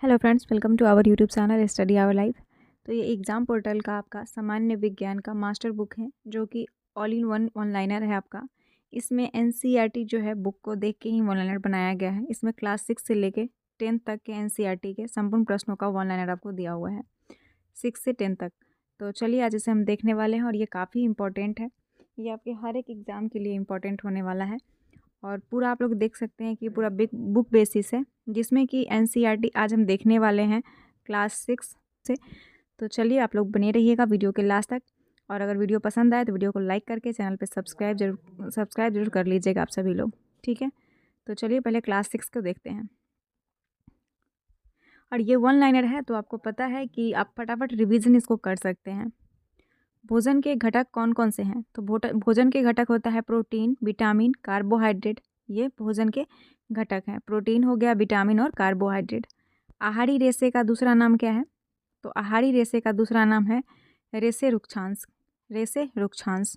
Hello friends, welcome to our YouTube channel study our life. तो ये exam portal का आपका सामान्य विज्ञान का मास्टर बुक है, जो कि ऑल इन वन ऑनलाइनर है आपका। इसमें एनसीईआरटी जो है बुक को देख के ही ऑनलाइनर बनाया गया है। इसमें क्लास 6 से लेके 10 तक के एनसीईआरटी के संपूर्ण प्रश्नों का ऑनलाइनर आपको दिया हुआ है, 6 से 10 तक। तो चलिए आज इसे हम देखने वाले हैं और ये काफ़ी इंपॉर्टेंट है। ये आपके हर एक एग्ज़ाम के लिए इम्पॉर्टेंट होने वाला है और पूरा आप लोग देख सकते हैं कि पूरा बिग बुक बेसिस है, जिसमें कि एनसीईआरटी आज हम देखने वाले हैं क्लास 6 से। तो चलिए आप लोग बने रहिएगा वीडियो के लास्ट तक, और अगर वीडियो पसंद आए तो वीडियो को लाइक करके चैनल पे सब्सक्राइब जरूर कर लीजिएगा आप सभी लोग, ठीक है। तो चलिए पहले क्लास 6 को देखते हैं। और ये वन लाइनर है, तो आपको पता है कि आप फटाफट रिवीजन इसको कर सकते हैं। भोजन के घटक कौन कौन से हैं? तो भोजन के घटक होता है प्रोटीन, विटामिन, कार्बोहाइड्रेट। ये भोजन के घटक हैं। प्रोटीन हो गया, विटामिन और कार्बोहाइड्रेट। आहारी रेशे का दूसरा नाम क्या है? तो आहारी रेशे का दूसरा नाम है रेशे रुक्षांश। रेशे रुक्षांश।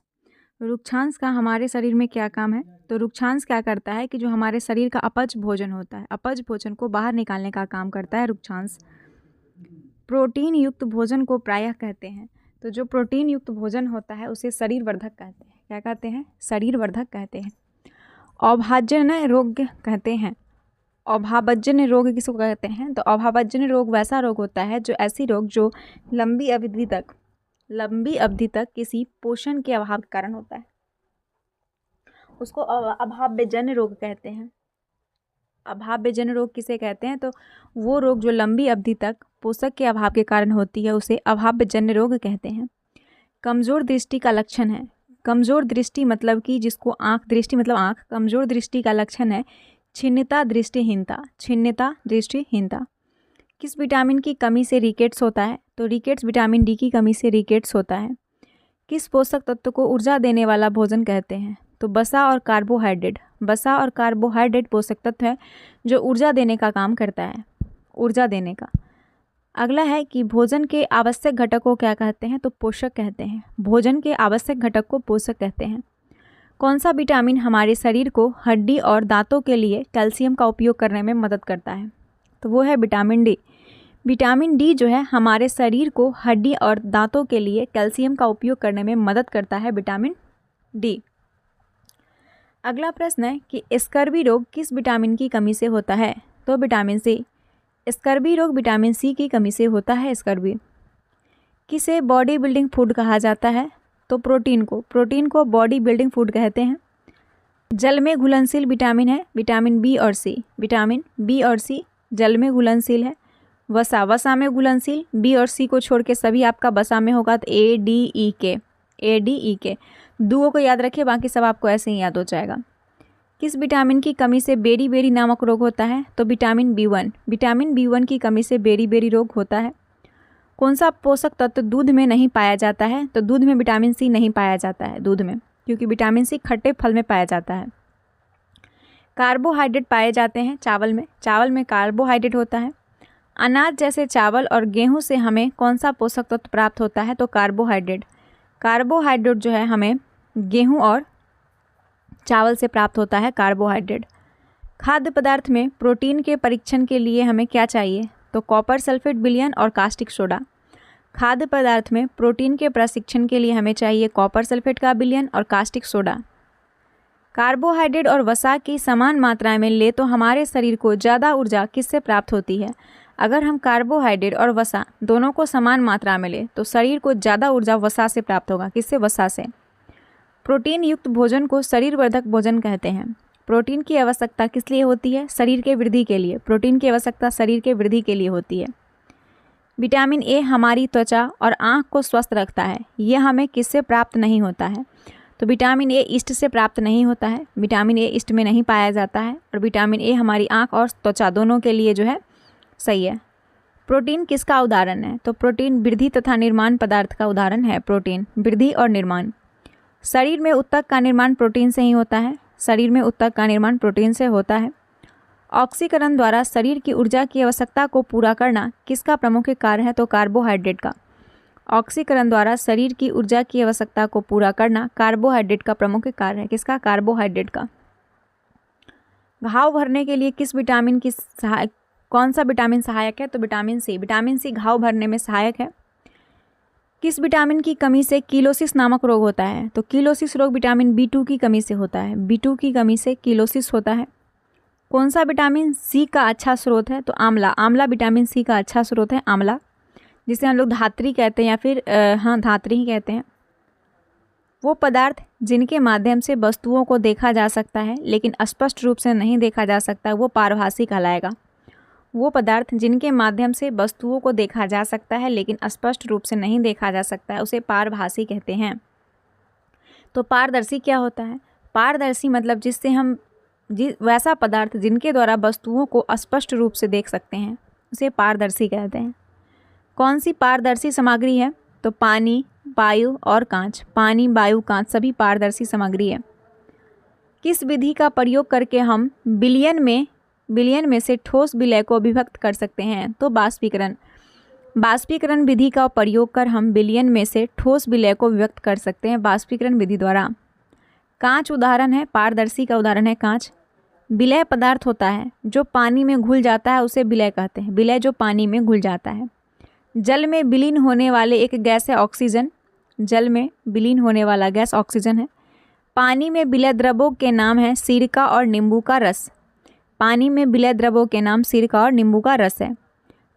रुक्षांश का हमारे शरीर में क्या काम है? तो रुक्षांश क्या करता है कि जो हमारे शरीर का अपच भोजन होता है, अपच भोजन को बाहर निकालने का काम करता है रुक्षांश। प्रोटीन युक्त भोजन को प्रायः कहते हैं। तो जो प्रोटीन युक्त भोजन होता है उसे शरीर वर्धक कहते हैं। क्या कहते हैं? शरीर वर्धक कहते हैं। अभाज्य रोग कहते हैं। अभावजन्य रोग किसको कहते हैं? तो अभावजन्य रोग वैसा रोग होता है, जो ऐसी रोग जो लंबी अवधि तक किसी पोषण के अभाव के कारण होता है, उसको अभावजन्य रोग कहते हैं। अभावजन्य रोग किसे कहते हैं? तो वो रोग जो लंबी अवधि तक पोषक के अभाव के कारण होती है, उसे अभावजन्य रोग कहते हैं। कमजोर दृष्टि का लक्षण है। कमजोर दृष्टि मतलब कि जिसको आँख, दृष्टि मतलब आँख, कमजोर दृष्टि का लक्षण है छिन्नता दृष्टिहीनता। छिन्नता दृष्टिहीनता। किस विटामिन की कमी से रिकेट्स होता है? तो रिकेट्स विटामिन डी की कमी से रिकेट्स होता है। किस पोषक तत्व को ऊर्जा देने वाला भोजन कहते हैं? तो वसा और कार्बोहाइड्रेट। वसा और कार्बोहाइड्रेट पोषक तत्व है जो ऊर्जा देने का काम करता है, ऊर्जा देने का। अगला है कि भोजन के आवश्यक घटक को क्या कहते हैं? तो पोषक कहते हैं। भोजन के आवश्यक घटक को पोषक कहते हैं। कौन सा विटामिन हमारे शरीर को हड्डी और दांतों के लिए कैल्शियम का उपयोग करने में मदद करता है? तो वो है विटामिन डी। विटामिन डी जो है हमारे शरीर को हड्डी और दांतों के लिए कैल्शियम का उपयोग करने में मदद करता है, विटामिन डी। अगला प्रश्न है कि स्कर्वी रोग किस विटामिन की कमी से होता है? तो विटामिन सी। स्कर्वी रोग विटामिन सी की कमी से होता है, स्कर्वी। किसे बॉडी बिल्डिंग फूड कहा जाता है? तो प्रोटीन को। प्रोटीन को बॉडी बिल्डिंग फूड कहते हैं। जल में घुलनशील विटामिन है विटामिन बी और सी। विटामिन बी और सी जल में घुलनशील है। वसा, वसा में घुलनशील। बी और सी को छोड़ के सभी आपका वसा में होगा, तो ए डी ई के। ए डी ई के दुओं को याद रखिए, बाकी सब आपको ऐसे ही याद हो जाएगा। किस विटामिन की कमी से बेरी बेरी नामक रोग होता है? तो विटामिन बी1। विटामिन बी1 की कमी से बेरी बेरी रोग होता है। कौन सा पोषक तत्व दूध में नहीं पाया जाता है? तो दूध में विटामिन सी नहीं पाया जाता है, दूध में, क्योंकि विटामिन सी खट्टे फल में पाया जाता है। कार्बोहाइड्रेट पाए जाते हैं चावल में। चावल में कार्बोहाइड्रेट होता है। अनाज जैसे चावल और गेहूं से हमें कौन सा पोषक तत्व प्राप्त होता है? तो कार्बोहाइड्रेट। कार्बोहाइड्रेट जो है हमें गेहूं और चावल से प्राप्त होता है, कार्बोहाइड्रेट। खाद्य पदार्थ में प्रोटीन के परीक्षण के लिए हमें क्या चाहिए? तो कॉपर सल्फेट विलयन और कास्टिक सोडा। खाद्य पदार्थ में प्रोटीन के प्रशिक्षण के लिए हमें चाहिए कॉपर सल्फेट का विलयन और कास्टिक सोडा। कार्बोहाइड्रेट और वसा की समान मात्रा में ले तो हमारे शरीर को ज़्यादा ऊर्जा किससे प्राप्त होती है? अगर हम कार्बोहाइड्रेट और वसा दोनों को समान मात्रा में ले तो शरीर को ज़्यादा ऊर्जा वसा से प्राप्त होगा। किससे? वसा से। प्रोटीन युक्त भोजन को शरीर वर्धक भोजन कहते हैं। प्रोटीन की आवश्यकता किस लिए होती है? शरीर के वृद्धि के लिए। प्रोटीन की आवश्यकता शरीर के वृद्धि के लिए होती है। विटामिन ए हमारी त्वचा और आँख को स्वस्थ रखता है। यह हमें किससे प्राप्त नहीं होता है? तो विटामिन ए ईस्ट से प्राप्त नहीं होता है। विटामिन ए ईस्ट में नहीं पाया जाता है, और विटामिन ए हमारी आँख और त्वचा दोनों के लिए जो है सही है। प्रोटीन किसका उदाहरण है? तो प्रोटीन वृद्धि तथा निर्माण पदार्थ का उदाहरण है। प्रोटीन वृद्धि और निर्माण। शरीर में ऊतक का निर्माण प्रोटीन से ही होता है। शरीर में ऊतक का निर्माण प्रोटीन से होता है। ऑक्सीकरण द्वारा शरीर की ऊर्जा की आवश्यकता को पूरा करना किसका प्रमुख कार्य है? तो कार्बोहाइड्रेट का। ऑक्सीकरण द्वारा शरीर की ऊर्जा की आवश्यकता को पूरा करना कार्बोहाइड्रेट का प्रमुख कार्य है। किसका? कार्बोहाइड्रेट का। घाव भरने के लिए किस विटामिन की कौन सा विटामिन सहायक है? तो विटामिन सी। विटामिन सी घाव भरने में सहायक है। किस विटामिन की कमी से कीलोसिस नामक रोग होता है? तो कीलोसिस रोग विटामिन B2 की कमी से होता है। B2 की कमी से कीलोसिस होता है। कौन सा विटामिन सी का अच्छा स्रोत है? तो आंवला। आंवला विटामिन सी का अच्छा स्रोत है, आंवला, जिसे हम लोग धात्री कहते हैं या फिर धात्री ही कहते हैं। वो पदार्थ जिनके माध्यम से वस्तुओं को देखा जा सकता है लेकिन स्पष्ट रूप से नहीं देखा जा सकता, वो पारभासी कहलाएगा। वो पदार्थ जिनके माध्यम से वस्तुओं को देखा जा सकता है लेकिन स्पष्ट रूप से नहीं देखा जा सकता है, उसे पारभासी कहते हैं। तो पारदर्शी क्या होता है? पारदर्शी मतलब जिससे हम वैसा पदार्थ जिनके द्वारा वस्तुओं को स्पष्ट रूप से देख सकते हैं, उसे पारदर्शी कहते हैं। कौन सी पारदर्शी सामग्री है? तो पानी, वायु और कांच। पानी, वायु, कांच सभी पारदर्शी सामग्री है। किस विधि का प्रयोग करके हम विलयन में से ठोस विलय को विभक्त कर सकते हैं? तो बाष्पीकरण। बाष्पीकरण विधि का प्रयोग कर हम विलयन में से ठोस विलय को विभक्त कर सकते हैं बाष्पीकरण विधि द्वारा। कांच उदाहरण है, पारदर्शी का उदाहरण है कांच। विलय पदार्थ होता है जो पानी में घुल जाता है, उसे विलय कहते हैं। विलय जो पानी में घुल जाता है। जल में विलीन होने वाले एक गैस है ऑक्सीजन। जल में विलीन होने वाला गैस ऑक्सीजन है। पानी में विलय द्रवों के नाम है सिरका और नींबू का रस। पानी में विलय द्रवों के नाम सिरका और नींबू का रस है।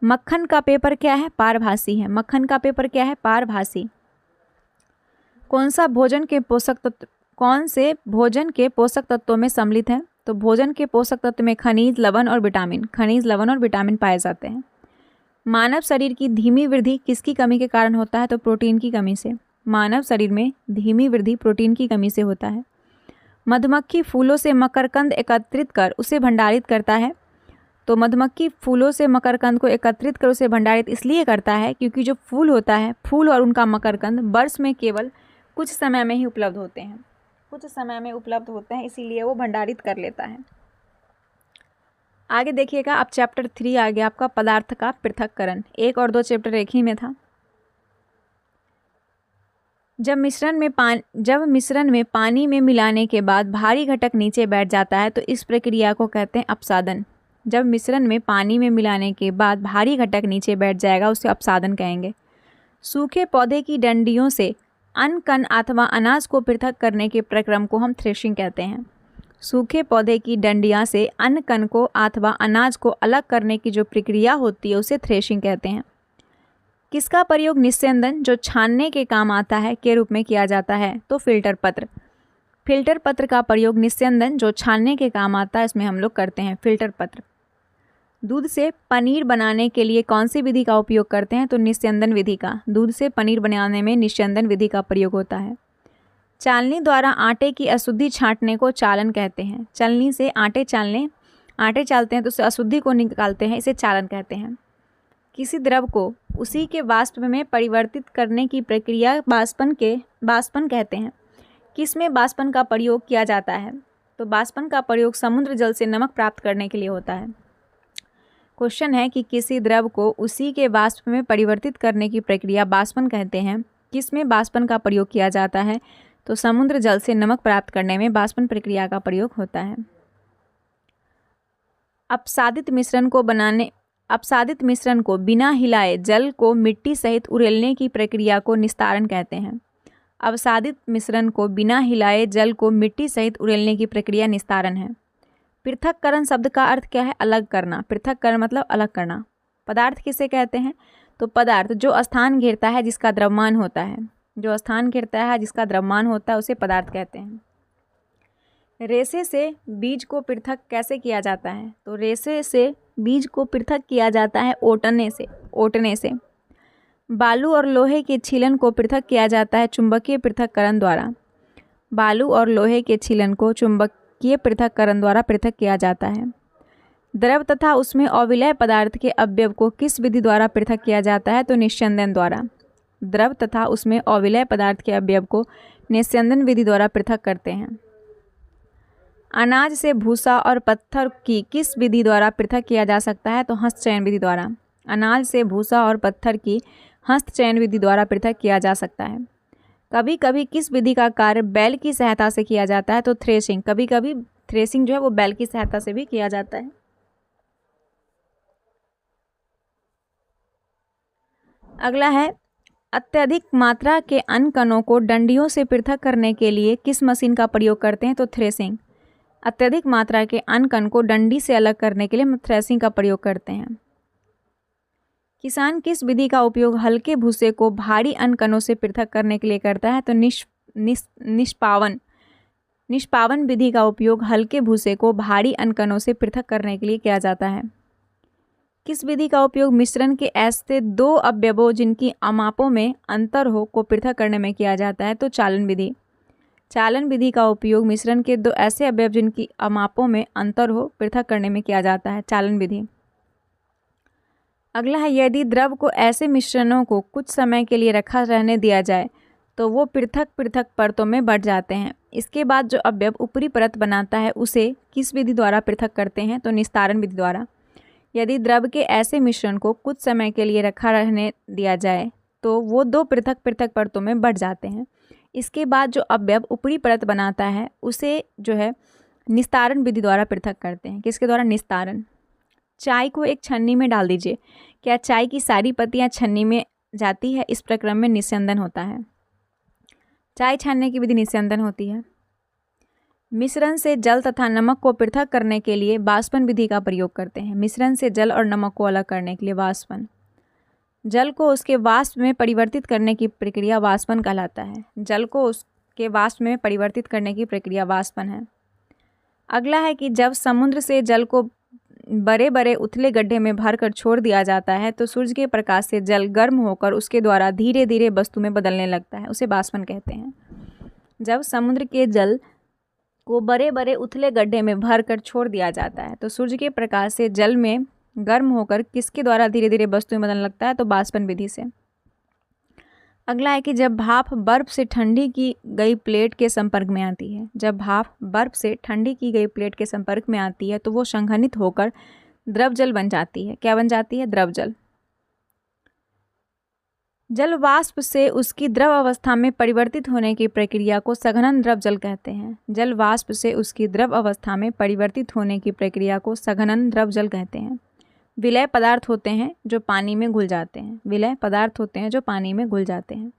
मक्खन का पेपर क्या है? पारभासी है। मक्खन का पेपर क्या है? पारभासी। कौन से भोजन के पोषक तत्वों में सम्मिलित है? तो भोजन के पोषक तत्व में खनिज, लवण और विटामिन पाए जाते हैं। मानव शरीर की धीमी वृद्धि किसकी कमी के कारण होता है? तो प्रोटीन की कमी से। मानव शरीर में धीमी वृद्धि प्रोटीन की कमी से होता है। मधुमक्खी फूलों से मकरकंद एकत्रित कर उसे भंडारित करता है। तो मधुमक्खी फूलों से मकरकंद को एकत्रित कर उसे भंडारित इसलिए करता है क्योंकि जो फूल होता है, फूल और उनका मकरकंद वर्ष में केवल कुछ समय में ही उपलब्ध होते हैं। इसीलिए वो भंडारित कर लेता है। आगे देखिएगा, अब चैप्टर 3 आ गया आपका, पदार्थ का पृथक्करण। 1 और 2 चैप्टर एक ही में था। जब मिश्रण में पानी में मिलाने के बाद भारी घटक नीचे बैठ जाता है तो इस प्रक्रिया को कहते हैं अपसादन। जब मिश्रण में पानी में मिलाने के बाद भारी घटक नीचे बैठ जाएगा, उसे अपसादन कहेंगे। सूखे पौधे की डंडियों से अन्न, कण अथवा अनाज को पृथक करने के प्रक्रम को हम थ्रेशिंग कहते हैं। सूखे पौधे की डंडियां से अन्न, कण को अथवा अनाज को अलग करने की जो प्रक्रिया होती है, उसे थ्रेशिंग कहते हैं। किसका प्रयोग निस्यंदन, जो छानने के काम आता है, के रूप में किया जाता है? तो फिल्टर पत्र। फिल्टर पत्र का प्रयोग निस्यंदन, जो छानने के काम आता है, इसमें हम लोग करते हैं, फिल्टर पत्र। दूध से पनीर बनाने के लिए कौन सी विधि का उपयोग करते हैं? तो निस्यंदन विधि का। दूध से पनीर बनाने में निस्यंदन विधि का प्रयोग होता है। चालनी द्वारा आटे की अशुद्धि छांटने को चालन कहते हैं। चालनी से आटे चालते हैं तो उसे अशुद्धि को निकालते हैं, इसे चालन कहते हैं। किसी द्रव को उसी के वाष्प में परिवर्तित करने की प्रक्रिया बाष्पन कहते हैं। किसमें बाष्पन का प्रयोग किया जाता है? तो बाष्पन का प्रयोग समुद्र जल से नमक प्राप्त करने के लिए होता है। क्वेश्चन है कि किसी द्रव को उसी के वाष्प में परिवर्तित करने की प्रक्रिया बाष्पन कहते हैं। किसमें बाष्पन का प्रयोग किया जाता है? तो समुद्र जल से नमक प्राप्त करने में बाष्पन प्रक्रिया का प्रयोग होता है। अपसादित मिश्रण को बिना हिलाए जल को मिट्टी सहित उड़ेलने की प्रक्रिया को निस्तारण कहते हैं। अपसादित मिश्रण को बिना हिलाए जल को मिट्टी सहित उड़ेलने की प्रक्रिया निस्तारण है। पृथक्करण शब्द का अर्थ क्या है? अलग करना। पृथक्करण मतलब अलग करना। पदार्थ किसे कहते हैं? तो पदार्थ जो स्थान घेरता है जिसका द्रव्यमान होता है, उसे पदार्थ कहते हैं। रेशे से बीज को पृथक कैसे किया जाता है? तो रेशे से बीज को पृथक किया जाता है ओटने से। बालू और लोहे के छीलन को पृथक किया जाता है चुंबकीय पृथक्करण द्वारा। बालू और लोहे के छीलन को चुंबकीय पृथक्करण द्वारा पृथक किया जाता है। द्रव तथा उसमें अविलय पदार्थ के अवयव को किस विधि द्वारा पृथक किया जाता है? तो निस्यंदन द्वारा। द्रव तथा उसमें अविलय पदार्थ के अवयव को निस्यंदन विधि द्वारा पृथक करते हैं। अनाज से भूसा और पत्थर की किस विधि द्वारा पृथक किया जा सकता है? तो हस्तचयन विधि द्वारा। अनाज से भूसा और पत्थर की हस्तचयन विधि द्वारा पृथक किया जा सकता है। कभी कभी किस विधि का कार्य बैल की सहायता से किया जाता है? तो थ्रेशिंग। कभी कभी थ्रेशिंग जो है वो बैल की सहायता से भी किया जाता है। अगला है, अत्यधिक मात्रा के अन्न कणों को डंडियों से पृथक करने के लिए किस मशीन का प्रयोग करते हैं? तो थ्रेसिंग। अत्यधिक मात्रा के अन्न कण को डंडी से अलग करने के लिए हम थ्रेसिंग का प्रयोग करते हैं। किसान किस विधि का उपयोग हल्के भूसे को भारी अन्न कणों से पृथक करने के लिए करता है? तो निष्पावन। निष्पावन विधि का उपयोग हल्के भूसे को भारी अन्न कणों से पृथक करने के लिए किया जाता है। किस विधि का उपयोग मिश्रण के ऐसे दो अवयवों जिनकी अमापों में अंतर हो को पृथक करने में किया जाता है? तो चालन विधि। चालन विधि का उपयोग मिश्रण के दो ऐसे अवयव जिनकी अमापों में अंतर हो पृथक करने में किया जाता है, चालन विधि। अगला है, यदि द्रव को ऐसे मिश्रणों को कुछ समय के लिए रखा रहने दिया जाए तो वो पृथक पृथक परतों में बढ़ जाते हैं। इसके बाद जो अवयव ऊपरी परत बनाता है उसे किस विधि द्वारा पृथक करते हैं? तो निस्तारण विधि द्वारा। यदि द्रव के ऐसे मिश्रण को कुछ समय के लिए रखा रहने दिया जाए तो वो दो पृथक पृथक परतों में बढ़ जाते हैं। इसके बाद जो अवयव ऊपरी परत बनाता है उसे जो है निस्तारण विधि द्वारा पृथक करते हैं। किसके द्वारा? निस्तारण। चाय को एक छन्नी में डाल दीजिए, क्या चाय की सारी पत्तियां छन्नी में जाती है? इस प्रक्रम में निस्यंदन होता है। चाय छानने की विधि निस्यंदन होती है। मिश्रण से जल तथा नमक को पृथक करने के लिए वाष्पन विधि का प्रयोग करते हैं। मिश्रण से जल और नमक को अलग करने के लिए वाष्पन। जल को उसके वाष्प में परिवर्तित करने की प्रक्रिया वाष्पन कहलाता है। जल को उसके वाष्प में परिवर्तित करने की प्रक्रिया वाष्पन है। अगला है कि जब समुद्र से जल को बड़े बड़े उथले गड्ढे में भरकर छोड़ दिया जाता है तो सूर्य के प्रकाश से जल गर्म होकर उसके द्वारा धीरे धीरे वस्तु में बदलने लगता है, उसे वाष्पन कहते हैं। जब समुद्र के जल को बड़े बड़े उथले गड्ढे में भर कर छोड़ दिया जाता है तो सूर्य के प्रकाश से जल में गर्म होकर किसके द्वारा धीरे धीरे वस्तु में बदलने लगता है? तो वाष्पन विधि से। अगला है कि जब भाप बर्फ से ठंडी की गई प्लेट के संपर्क में आती है, जब भाप बर्फ से ठंडी की गई प्लेट के संपर्क में आती है तो वो संघनित होकर द्रव जल बन जाती है। क्या बन जाती है? द्रव जल। जल वाष्प से उसकी द्रव अवस्था में परिवर्तित होने की प्रक्रिया को सघनन द्रव जल कहते हैं। जल वाष्प से उसकी द्रव अवस्था में परिवर्तित होने की प्रक्रिया को सघनन द्रव जल कहते हैं। विलय पदार्थ होते हैं जो पानी में घुल जाते हैं। विलय पदार्थ होते हैं जो पानी में घुल जाते हैं।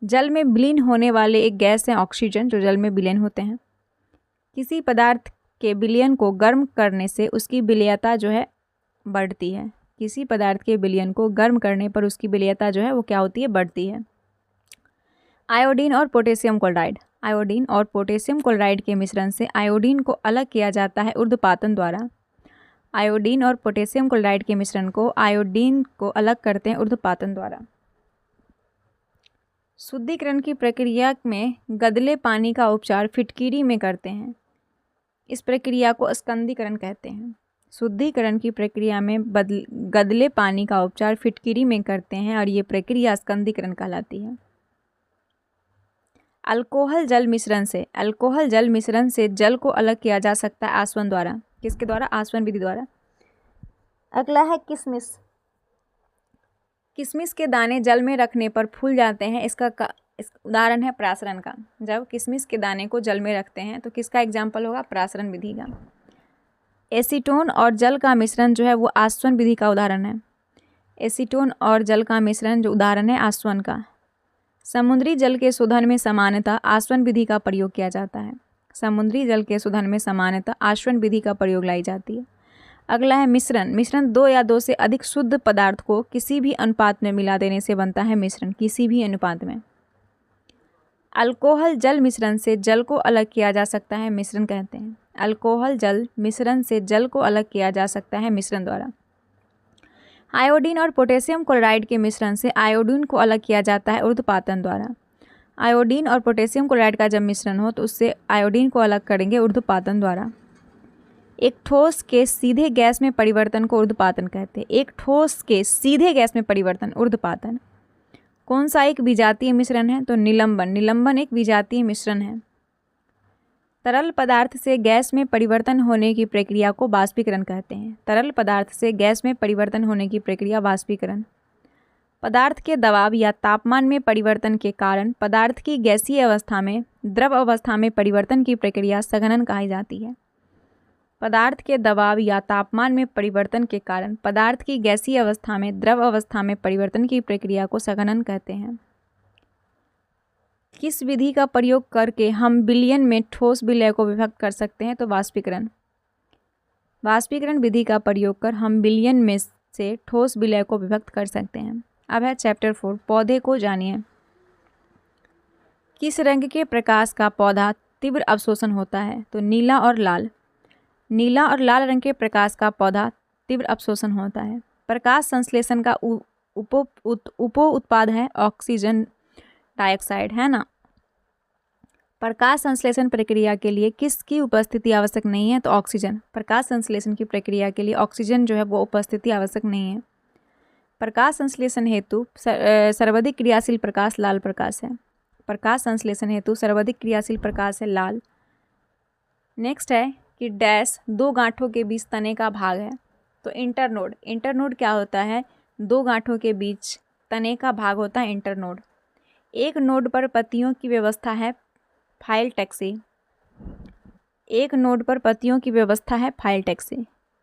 जल में विलीन होने वाले एक गैस है ऑक्सीजन, जो जल में विलीन होते हैं। किसी पदार्थ के विलयन को गर्म करने से उसकी विलयता जो है बढ़ती है। किसी पदार्थ के विलयन को गर्म करने पर उसकी विलयता जो है वो क्या होती है? बढ़ती है। आयोडीन और पोटेशियम क्लोराइड। आयोडीन और पोटेशियम क्लोराइड के मिश्रण से आयोडीन को अलग किया जाता है ऊर्ध्वपातन द्वारा। आयोडीन और पोटेशियम क्लोराइड के मिश्रण को आयोडीन को अलग करते हैं ऊर्ध्वपातन द्वारा। शुद्धिकरण की प्रक्रिया में गदले पानी का उपचार फिटकीरी में करते हैं। इस प्रक्रिया को स्कंदीकरण कहते हैं। शुद्धिकरण की प्रक्रिया में गदले पानी का उपचार फिटकीरी में करते हैं और ये प्रक्रिया स्कंदीकरण कहलाती है। अल्कोहल जल मिश्रण से जल को अलग किया जा सकता है आसवन द्वारा। किसके द्वारा? आसवन विधि द्वारा। अगला है किशमिश। किशमिश के दाने जल में रखने पर फूल जाते हैं। इसका उदाहरण है प्रासरण का। जब किशमिश के दाने को जल में रखते हैं तो किसका एग्जाम्पल होगा? प्रासरण विधि का। एसीटोन और जल का मिश्रण जो है वो आसवन विधि का उदाहरण है। एसीटोन और जल का मिश्रण जो उदाहरण है आसवन का। समुद्री जल के शोधन में सामान्यतः आसवन विधि का प्रयोग किया जाता है। समुद्री जल के शोधन में सामान्यतः आसवन विधि का प्रयोग लाई जाती है। अगला है मिश्रण। मिश्रण दो या दो से अधिक शुद्ध पदार्थ को किसी भी अनुपात में मिला देने से बनता है मिश्रण। किसी भी अनुपात में। अल्कोहल जल मिश्रण से जल को अलग किया जा सकता है, मिश्रण कहते हैं। अल्कोहल जल मिश्रण से जल को अलग किया जा सकता है मिश्रण द्वारा। आयोडीन और पोटेशियम क्लोराइड के मिश्रण से आयोडीन को अलग किया जाता है ऊर्ध्वपातन द्वारा। आयोडीन और पोटेशियम क्लोराइड का जब मिश्रण हो तो उससे आयोडीन को अलग करेंगे ऊर्ध्वपातन द्वारा। एक ठोस के सीधे गैस में परिवर्तन को ऊर्ध्वपातन कहते हैं। एक ठोस के सीधे गैस में परिवर्तन ऊर्ध्वपातन। कौन सा एक विजातीय मिश्रण है? तो निलंबन। निलंबन एक विजातीय मिश्रण है। तरल पदार्थ से गैस में परिवर्तन होने की प्रक्रिया को वाष्पीकरण कहते हैं। तरल पदार्थ से गैस में परिवर्तन होने की प्रक्रिया वाष्पीकरण। पदार्थ के दबाव या तापमान में परिवर्तन के कारण पदार्थ की गैसीय अवस्था में द्रव अवस्था में परिवर्तन की प्रक्रिया संघनन कही जाती है। पदार्थ के दबाव या तापमान में परिवर्तन के कारण पदार्थ की गैसीय अवस्था में द्रव अवस्था में परिवर्तन की प्रक्रिया को संघनन कहते हैं। किस विधि का प्रयोग करके हम बिलियन में ठोस विलय को विभक्त कर सकते हैं? तो वाष्पीकरण। वाष्पीकरण विधि का प्रयोग कर हम बिलियन में से ठोस विलय को विभक्त कर सकते हैं। अब है चैप्टर 4, पौधे को जानिए। किस रंग के प्रकाश का पौधा तीव्र अवशोषण होता है? तो नीला और लाल। नीला और लाल रंग के प्रकाश का पौधा तीव्र अवशोषण होता है। प्रकाश संश्लेषण का उप उत्पाद है ऑक्सीजन डाइऑक्साइड, है ना। प्रकाश संश्लेषण प्रक्रिया के लिए किसकी उपस्थिति आवश्यक नहीं है? तो ऑक्सीजन। प्रकाश संश्लेषण की प्रक्रिया के लिए ऑक्सीजन जो है वो उपस्थिति आवश्यक नहीं है। प्रकाश संश्लेषण हेतु सर्वाधिक क्रियाशील प्रकाश लाल प्रकाश है। प्रकाश संश्लेषण हेतु सर्वाधिक क्रियाशील प्रकाश है लाल। नेक्स्ट है कि डैश दो गांठों के बीच तने का भाग है। तो इंटरनोड। इंटरनोड क्या होता है? दो गांठों के बीच तने का भाग होता है इंटरनोड। एक नोड पर पत्तियों की व्यवस्था है फाइलटैक्सी। एक नोड पर पत्तियों की व्यवस्था है फाइलटैक्सी।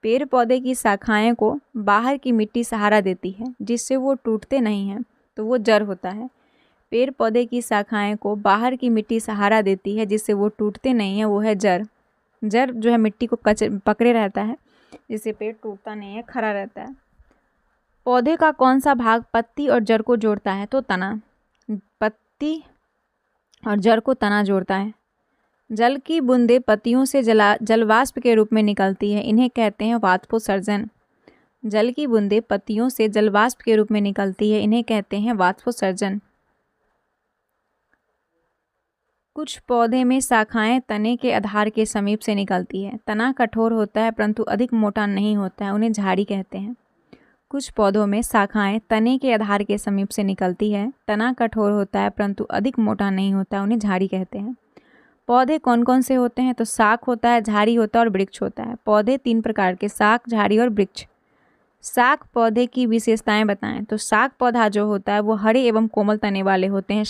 पेड़ पौधे की शाखाएं को बाहर की मिट्टी सहारा देती है जिससे वो टूटते नहीं हैं, तो वो जड़ होता है। पेड़ पौधे की शाखाएं को बाहर की मिट्टी सहारा देती है जिससे वो टूटते नहीं हैं, वो है जड़। जड़ जो है मिट्टी को पकड़े रहता है जिससे पेड़ टूटता नहीं है, खड़ा रहता है। पौधे का कौन सा भाग पत्ती और जड़ को जोड़ता है? तो तना। पत्ती और जड़ को तना जोड़ता है। जल की बूंदें पत्तियों से जलवाष्प के रूप में निकलती है, इन्हें कहते हैं वाष्पोत्सर्जन। जल की बूंदें पत्तियों से जलवाष्प के रूप में निकलती है, इन्हें कहते हैं वाष्पोत्सर्जन। कुछ पौधे में शाखाएं तने के आधार के समीप से निकलती है। तना कठोर होता है परंतु अधिक मोटा नहीं होता है, उन्हें झाड़ी कहते हैं। कुछ पौधों में शाखाएं तने के आधार के समीप से निकलती है। तना कठोर होता है परंतु अधिक मोटा नहीं होता है, उन्हें झाड़ी कहते हैं। पौधे कौन कौन से होते हैं? तो शाख होता है, झाड़ी होता है और वृक्ष होता है। पौधे 3 प्रकार के, शाख, झाड़ी और वृक्ष। शाख पौधे की विशेषताएं बताएं। तो शाख पौधा जो होता है वो हरे एवं कोमल तने वाले होते हैं।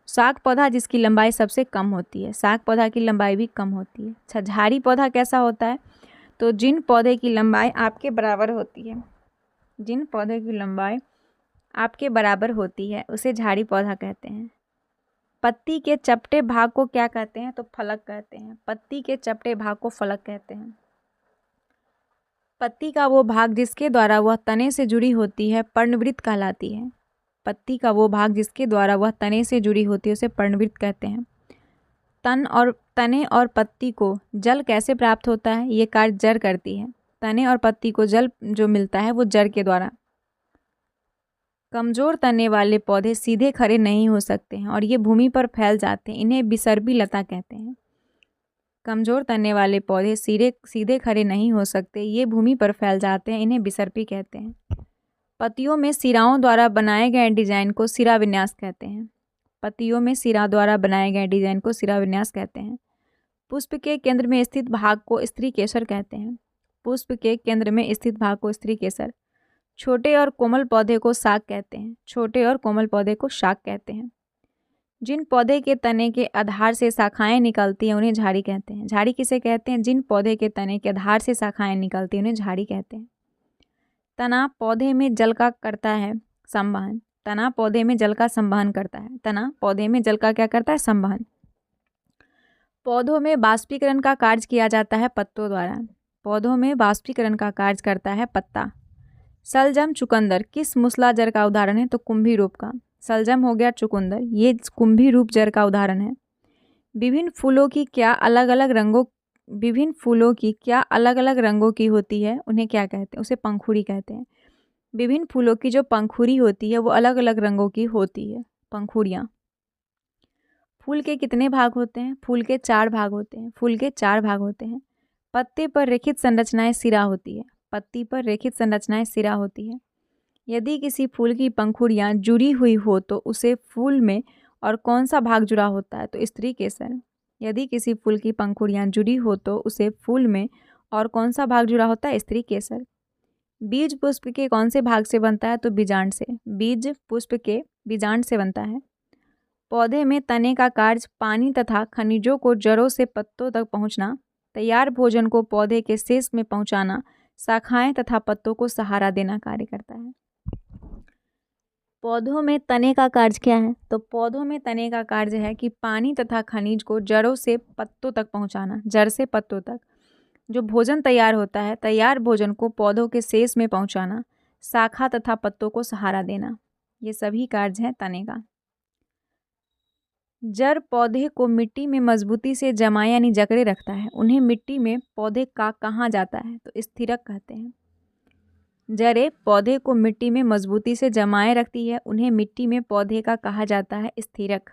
शाख पौधा जिसकी लंबाई सबसे कम होती है। शाख पौधा की लंबाई भी कम होती है। अच्छा, झाड़ी पौधा कैसा होता है? तो जिन पौधे की लंबाई आपके बराबर होती है, जिन पौधे की लंबाई आपके बराबर होती है उसे झाड़ी पौधा कहते हैं। पत्ती के चपटे भाग को क्या कहते हैं? तो फलक कहते हैं। पत्ती के चपटे भाग को फलक कहते हैं। पत्ती का वो भाग जिसके द्वारा वह तने से जुड़ी होती है पर्णवृत्त कहलाती है। पत्ती का वो भाग जिसके द्वारा वह तने से जुड़ी होती है उसे पर्णवृत्त कहते हैं। तने और पत्ती को जल कैसे प्राप्त होता है? ये कार्य जड़ करती है। तने और पत्ती को जल जो मिलता है वो जड़ के द्वारा। कमजोर तने वाले पौधे सीधे खड़े नहीं हो सकते हैं और ये भूमि पर फैल जाते हैं, इन्हें बिसर्पी लता कहते हैं। कमजोर तने वाले पौधे सीधे खड़े नहीं हो सकते, ये भूमि पर फैल जाते हैं, इन्हें बिसर्पी कहते हैं। पत्तियों में सिराओं द्वारा बनाए गए डिजाइन को सिरा विन्यास कहते हैं। पत्तियों में सिरा द्वारा बनाए गए डिजाइन को सिरा विन्यास कहते हैं। पुष्प के केंद्र में स्थित भाग को स्त्री केसर कहते हैं। पुष्प के केंद्र में स्थित भाग को स्त्री केसर। छोटे और कोमल पौधे को शाक कहते हैं। छोटे और कोमल पौधे को शाक कहते हैं। जिन पौधे के तने के आधार से शाखाएं निकलती हैं उन्हें झाड़ी कहते हैं। झाड़ी किसे कहते हैं? जिन पौधे के तने के आधार से शाखाएं निकलती हैं उन्हें झाड़ी कहते हैं। तना पौधे में जल का करता है संवहन। तना पौधे में जल का संवहन करता है। तना पौधे में जल का क्या करता है? संवहन। पौधों में बाष्पीकरण का कार्य किया जाता है पत्तों द्वारा। पौधों में बाष्पीकरण का कार्य करता है पत्ता। शलजम, चुकंदर किस मूसला जड़ का उदाहरण है? तो कुंभी रूप का। शलजम हो गया चुकंदर, ये कुंभी रूप जड़ का उदाहरण है। विभिन्न फूलों की क्या अलग अलग रंगों की होती है, उन्हें क्या कहते हैं? उसे पंखुड़ी कहते हैं। विभिन्न फूलों की जो पंखुड़ी होती है वो अलग अलग रंगों की होती है, पंखुड़ियाँ। फूल के कितने भाग होते हैं? फूल के 4 भाग होते हैं। फूल के 4 भाग होते हैं। पत्ते पर रेखित संरचनाएं सिरा होती है। पत्ती पर रेखित संरचनाएं सिरा होती है। यदि किसी फूल की पंखुड़ियाँ जुड़ी हुई हो तो उसे फूल में और कौन सा भाग जुड़ा होता है? तो स्त्री केसर। यदि किसी फूल की पंखुड़ियाँ जुड़ी हो तो उसे फूल में और कौन सा भाग जुड़ा होता है? स्त्री केसर। बीज पुष्प के कौन से भाग से बनता है? तो बीजांड से। बीज पुष्प के बीजांड से बनता है। पौधे में तने का कार्य पानी तथा खनिजों को जड़ों से पत्तों तक पहुँचना तैयार भोजन को पौधे के शेष में पहुंचाना, शाखाएं तथा पत्तों को सहारा देना कार्य करता है। पौधों में तने का कार्य क्या है? तो पौधों में तने का कार्य है कि पानी तथा खनिज को जड़ों से पत्तों तक पहुंचाना, जड़ से पत्तों तक। जो भोजन तैयार होता है, तैयार भोजन को पौधों के शेष में पहुंचाना, शाखा तथा पत्तों को सहारा देना, ये सभी कार्य हैं तने का। जड़ पौधे को मिट्टी में मजबूती से जमाए यानी जकड़े रखता है। उन्हें मिट्टी में पौधे का कहा जाता है? तो स्थिरक कहते हैं। जड़ें पौधे को मिट्टी में मजबूती से जमाए रखती है, उन्हें मिट्टी में पौधे का कहा जाता है स्थिरक।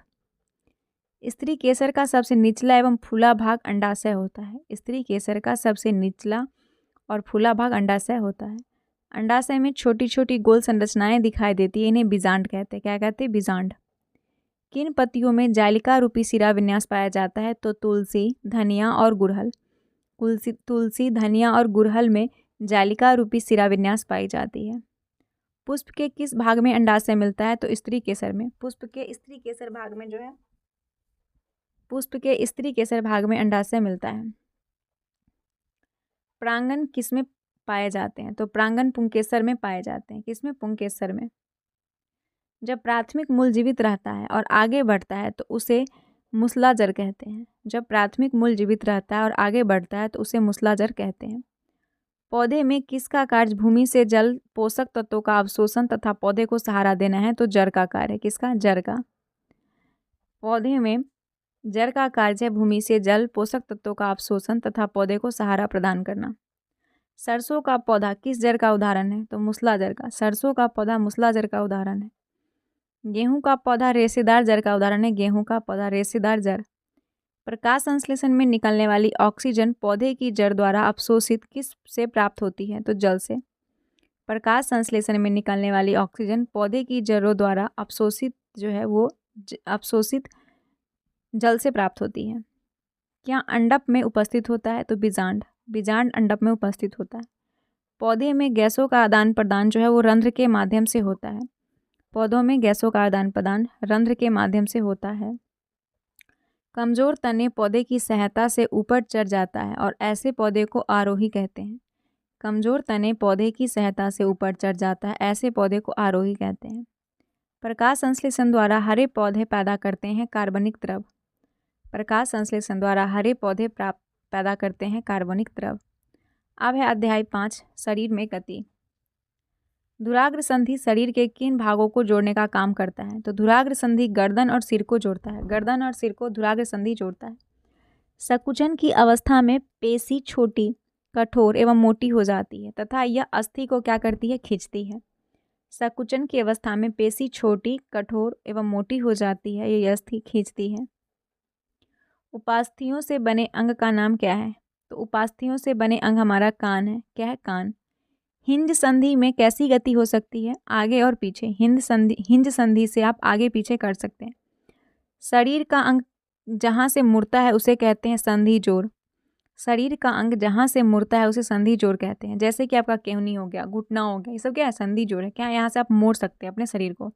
स्त्री केसर का सबसे निचला एवं फूला भाग अंडाशय होता है। स्त्री केसर का सबसे निचला और फूला भाग अंडाशय होता है। अंडाशय में छोटी छोटी गोल संरचनाएं दिखाई देती है, इन्हें बीजांड कहते हैं। क्या कहते हैं? बीजांड। किन पत्तियों में जालिका रूपी शिरा विन्यास पाया जाता है? तो तुलसी, धनिया और गुड़हल। तुलसी, धनिया और गुड़हल में जालिका रूपी शिरा विन्यास पाई जाती है। पुष्प के किस भाग में अंडाशय मिलता है? तो स्त्री केसर में। पुष्प के स्त्री केसर भाग में जो है, पुष्प के स्त्री केसर भाग में अंडाशय मिलता है। प्रांगण किस में पाए जाते हैं? तो प्रांगण पुंकेसर में पाए जाते हैं। किसमें? पुंकेसर में। जब प्राथमिक मूल जीवित रहता है और आगे बढ़ता है तो उसे मूसलाजर कहते हैं। जब प्राथमिक मूल जीवित रहता है और आगे बढ़ता है तो उसे मूसलाजर कहते हैं। पौधे में किसका कार्य भूमि से जल पोषक तत्वों का अवशोषण तथा पौधे को सहारा देना है? तो जड़ का कार्य है। किसका? जड़ का। पौधे में जड़ का कार्य है भूमि से जल पोषक तत्वों का अवशोषण तथा पौधे को सहारा प्रदान करना। सरसों का पौधा किस जड़ का उदाहरण है? तो मूसलाजर का। सरसों का पौधा मूसलाजर का उदाहरण है। गेहूं का पौधा रेशेदार जड़ का उदाहरण है। गेहूं का पौधा रेशेदार जड़। प्रकाश संश्लेषण में निकलने वाली ऑक्सीजन पौधे की जड़ द्वारा अवशोषित किस से प्राप्त होती है? तो जल से। प्रकाश संश्लेषण में निकलने वाली ऑक्सीजन पौधे की जड़ों द्वारा अवशोषित जो है वो अवशोषित जल से प्राप्त होती है। क्या अंडप में उपस्थित होता है? तो बीजांड। बीजांड अंडप में उपस्थित होता है। पौधे में गैसों का आदान प्रदान जो है वो रंध्र के माध्यम से होता है। पौधों में गैसों का आदान प्रदान रंध्र के माध्यम से होता है। कमजोर तने पौधे की सहायता से ऊपर चढ़ जाता है और ऐसे पौधे को आरोही कहते हैं। कमजोर तने पौधे की सहायता से ऊपर चढ़ जाता है, ऐसे पौधे को आरोही कहते हैं। प्रकाश संश्लेषण द्वारा हरे पौधे पैदा करते हैं कार्बनिक द्रव। प्रकाश संश्लेषण द्वारा हरे पौधे पैदा करते हैं कार्बनिक द्रव। अब है अध्याय 5, शरीर में गति। धुराग्र संधि शरीर के किन भागों को जोड़ने का काम करता है? तो धुराग्र संधि गर्दन और सिर को जोड़ता है। गर्दन और सिर को धुराग्र संधि जोड़ता है। संकुचन की अवस्था में पेशी छोटी, कठोर एवं मोटी हो जाती है तथा यह अस्थि को क्या करती है? खींचती है। संकुचन की अवस्था में पेशी छोटी, कठोर एवं मोटी हो जाती है, यह अस्थि खींचती है। उपास्थियों से बने अंग का नाम क्या है? तो उपास्थियों से बने अंग हमारा कान है। क्या है? कान। हिंज संधि में कैसी गति हो सकती है? आगे और पीछे। हिंज संधि से आप आगे पीछे कर सकते हैं। शरीर का अंग जहाँ से मुड़ता है उसे कहते हैं संधि जोड़। शरीर का अंग जहाँ से मुड़ता है उसे संधि जोड़ कहते हैं। जैसे कि आपका केहनी हो गया, घुटना हो गया, ये सब क्या है? संधि जोड़ है। क्या यहाँ से आप मोड़ सकते हैं अपने शरीर को।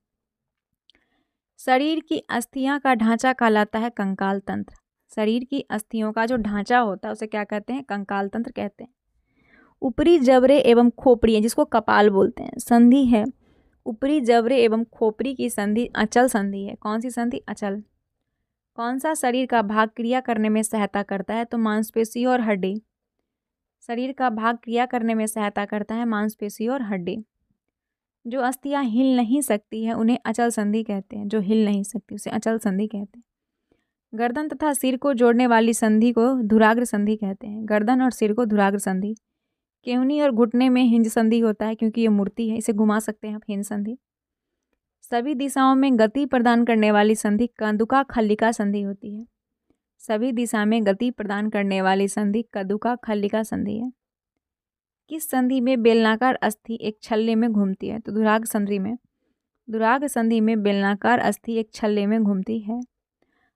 शरीर की अस्थियां का ढांचा कहलाता है कंकाल तंत्र। शरीर की अस्थियों का जो ढांचा होता है उसे क्या कहते हैं? कंकाल तंत्र कहते हैं। ऊपरी जबड़े एवं खोपड़ी, जिसको कपाल बोलते हैं, संधि है। ऊपरी जबड़े एवं खोपड़ी की संधि अचल संधि है। कौन सी संधि? अचल। कौन सा शरीर का भाग क्रिया करने में सहायता करता है? तो मांसपेशी और हड्डी। शरीर का भाग क्रिया करने में सहायता करता है मांसपेशी और हड्डी। जो अस्थियां हिल नहीं सकती है उन्हें अचल संधि कहते हैं। जो हिल नहीं सकती उसे अचल संधि कहते हैं। गर्दन तथा सिर को जोड़ने वाली संधि को धुराग्र संधि कहते हैं। गर्दन और सिर को धुराग्र संधि। केहनी और घुटने में हिंज संधि होता है क्योंकि ये मूर्ति है, इसे घुमा सकते हैं आप, हिंज संधि। सभी दिशाओं में गति प्रदान करने वाली संधि कंदुका खल्लिका संधि होती है। सभी दिशा में गति प्रदान करने वाली संधि कंदुका खल्लिका संधि है। किस संधि में बेलनाकार अस्थि एक छल्ले में घूमती है? तो धुराग्र संधि में। धुराग्र संधि में बेलनाकार अस्थि एक छल्ले में घूमती है।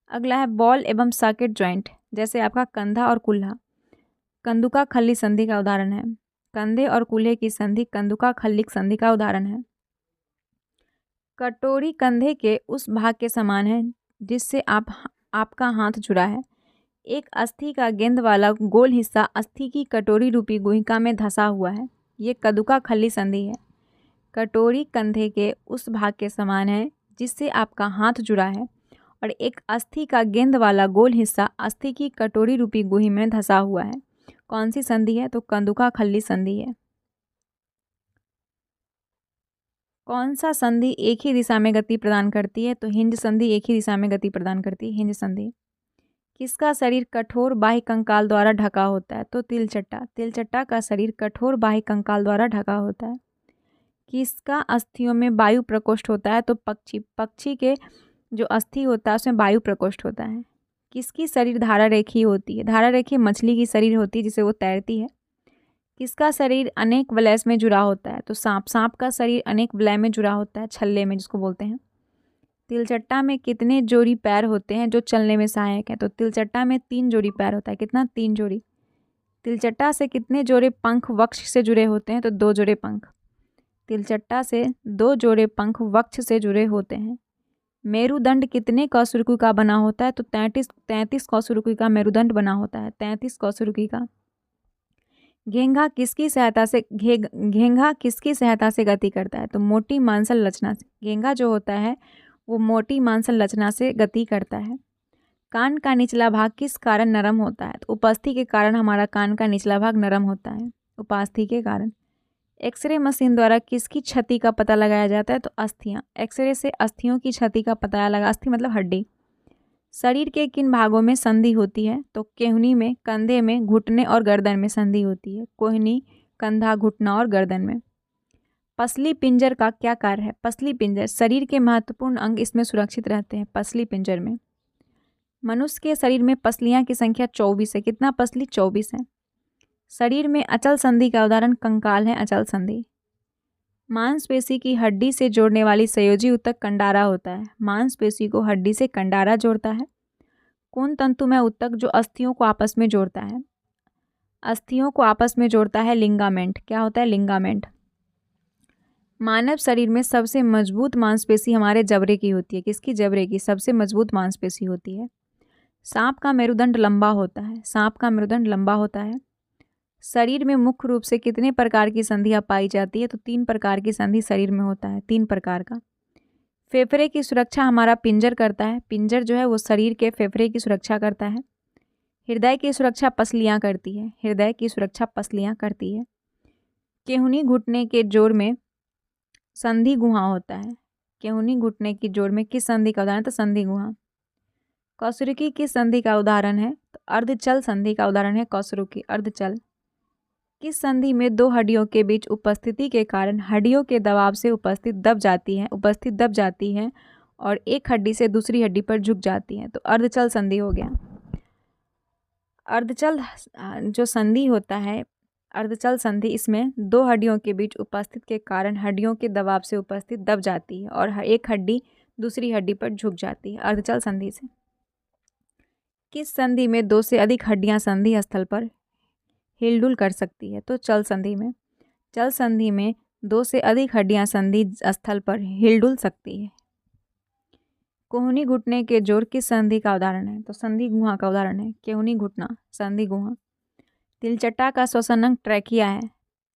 अगला है बॉल एवं सॉकेट ज्वाइंट, जैसे आपका कंधा और कुल्हा, कंदुका खल्ली संधि का उदाहरण है। कंधे और कूल्हे की संधि कंदुका खल्लिक संधि का उदाहरण है। कटोरी कंधे के उस भाग के समान है जिससे आपका हाथ जुड़ा है। एक अस्थि का गेंद वाला गोल हिस्सा अस्थि की कटोरी रूपी गुहिका में धंसा हुआ है। ये कदुका खल्ली संधि है। कटोरी कंधे के उस भाग के समान है जिससे आपका हाथ जुड़ा है और एक अस्थि का गेंद वाला गोल हिस्सा अस्थि की कटोरी रूपी गुही में धंसा हुआ है। कौन सी संधि है? तो कदुका खल्ली संधि है। कौन सा संधि एक ही दिशा में गति प्रदान करती है? तो हिंज संधि एक ही दिशा में गति प्रदान करती है, हिंज संधि। किसका शरीर कठोर बाह्य कंकाल द्वारा ढका होता है? तो तिलचट्टा। तिलचट्टा का शरीर कठोर बाह्य कंकाल द्वारा ढका होता है। किसका अस्थियों में वायु प्रकोष्ठ होता है? तो पक्षी। पक्षी के जो अस्थि होता है उसमें वायु प्रकोष्ठ होता है। किसकी शरीर धारा रेखीय होती है? धारा रेखीय मछली की शरीर होती है जिसे वो तैरती है। किसका शरीर अनेक वलय में जुड़ा होता है? तो सांप। सांप का शरीर अनेक वलय में जुड़ा होता है, छल्ले में जिसको बोलते हैं। तिलचट्टा में कितने जोड़ी पैर होते हैं जो चलने में सहायक है? तो तिलचट्टा में 3 जोड़ी पैर होता है। कितना? 3 जोड़ी। तिलचट्टा से कितने जोड़े पंख वक्ष से जुड़े होते हैं? तो 2 जोड़े पंख। तिलचट्टा से 2 जोड़े पंख वक्ष से जुड़े होते हैं। मेरुदंड कितने कशेरुकी का बना होता है? तो 33 कशेरुकी का मेरुदंड बना होता है, 33 कशेरुकी का। घेंघा किसकी सहायता से गति करता है? तो मोटी मांसल रचना से। घेंघा जो होता है वो मोटी मांसल रचना से गति करता है। कान का निचला भाग किस कारण नरम होता है? तो उपस्थि के कारण हमारा कान का निचला भाग नरम होता है, उपस्थि के कारण। एक्सरे मशीन द्वारा किसकी क्षति का पता लगाया जाता है? तो अस्थियां। एक्सरे से अस्थियों की क्षति का पता लगा। अस्थि मतलब हड्डी। शरीर के किन भागों में संधि होती है? तो केहनी में, कंधे में, घुटने और गर्दन में संधि होती है। कोहनी, कंधा, घुटना और गर्दन में। पसली पिंजर का क्या कार्य है? पसली पिंजर शरीर के महत्वपूर्ण अंग इसमें सुरक्षित रहते हैं, पसली पिंजर में। मनुष्य के शरीर में पसलियां की संख्या 24 है। कितना पसली? 24 है। शरीर में अचल संधि का उदाहरण कंकाल है, अचल संधि। मांसपेशी की हड्डी से जोड़ने वाली संयोजी ऊतक कंडारा होता है। मांसपेशी को हड्डी से कंडारा जोड़ता है। कौन तंतुमय ऊतक जो अस्थियों को आपस में जोड़ता है? अस्थियों को आपस में जोड़ता है लिंगामेंट। क्या होता है? लिंगामेंट। मानव शरीर में सबसे मजबूत मांसपेशी हमारे जबड़े की होती है। किसकी? जबड़े की सबसे मजबूत मांसपेशी होती है। सांप का मेरुदंड लंबा होता है। सांप का मेरुदंड लंबा होता है। शरीर में मुख्य रूप से कितने प्रकार की संधियाँ पाई जाती है? तो 3 प्रकार की संधि शरीर में होता है, 3 प्रकार का। फेफड़े की सुरक्षा हमारा पिंजर करता है। पिंजर जो है वो शरीर के फेफड़े की सुरक्षा करता है। हृदय की सुरक्षा पसलियाँ करती है। हृदय की सुरक्षा पसलियाँ करती है। केहूनी घुटने के जोड़ में संधि गुहा होता है। केहूनी घुटने की जोड़ में किस संधि का उदाहरण? तो संधि गुहा। कशेरुकी किस संधि का उदाहरण है? तो अर्धचल संधि का उदाहरण है कशेरुकी, अर्धचल। किस संधि में 2 हड्डियों के बीच उपस्थिति के कारण हड्डियों के दबाव से उपस्थित दब जाती है और एक हड्डी से दूसरी हड्डी पर झुक जाती है? तो अर्धचल संधि हो गया। अर्धचल जो संधि होता है, अर्धचल संधि, इसमें 2 हड्डियों के बीच उपस्थित के कारण हड्डियों के दबाव से उपस्थित दब जाती है और एक हड्डी दूसरी हड्डी पर झुक जाती है, अर्धचल संधि से। किस संधि में 2 से अधिक हड्डियां संधि स्थल पर हिलडुल कर सकती है? तो चल संधि में। चल संधि में 2 से अधिक हड्डियां संधि स्थल पर हिलडुल सकती है। कोहनी घुटने के जोड़ किस संधि का उदाहरण है? तो संधि गुहा का उदाहरण है। केहूनी घुटना, संधि गुहा। तिलचट्टा का श्वसन अंग ट्रैकिया है।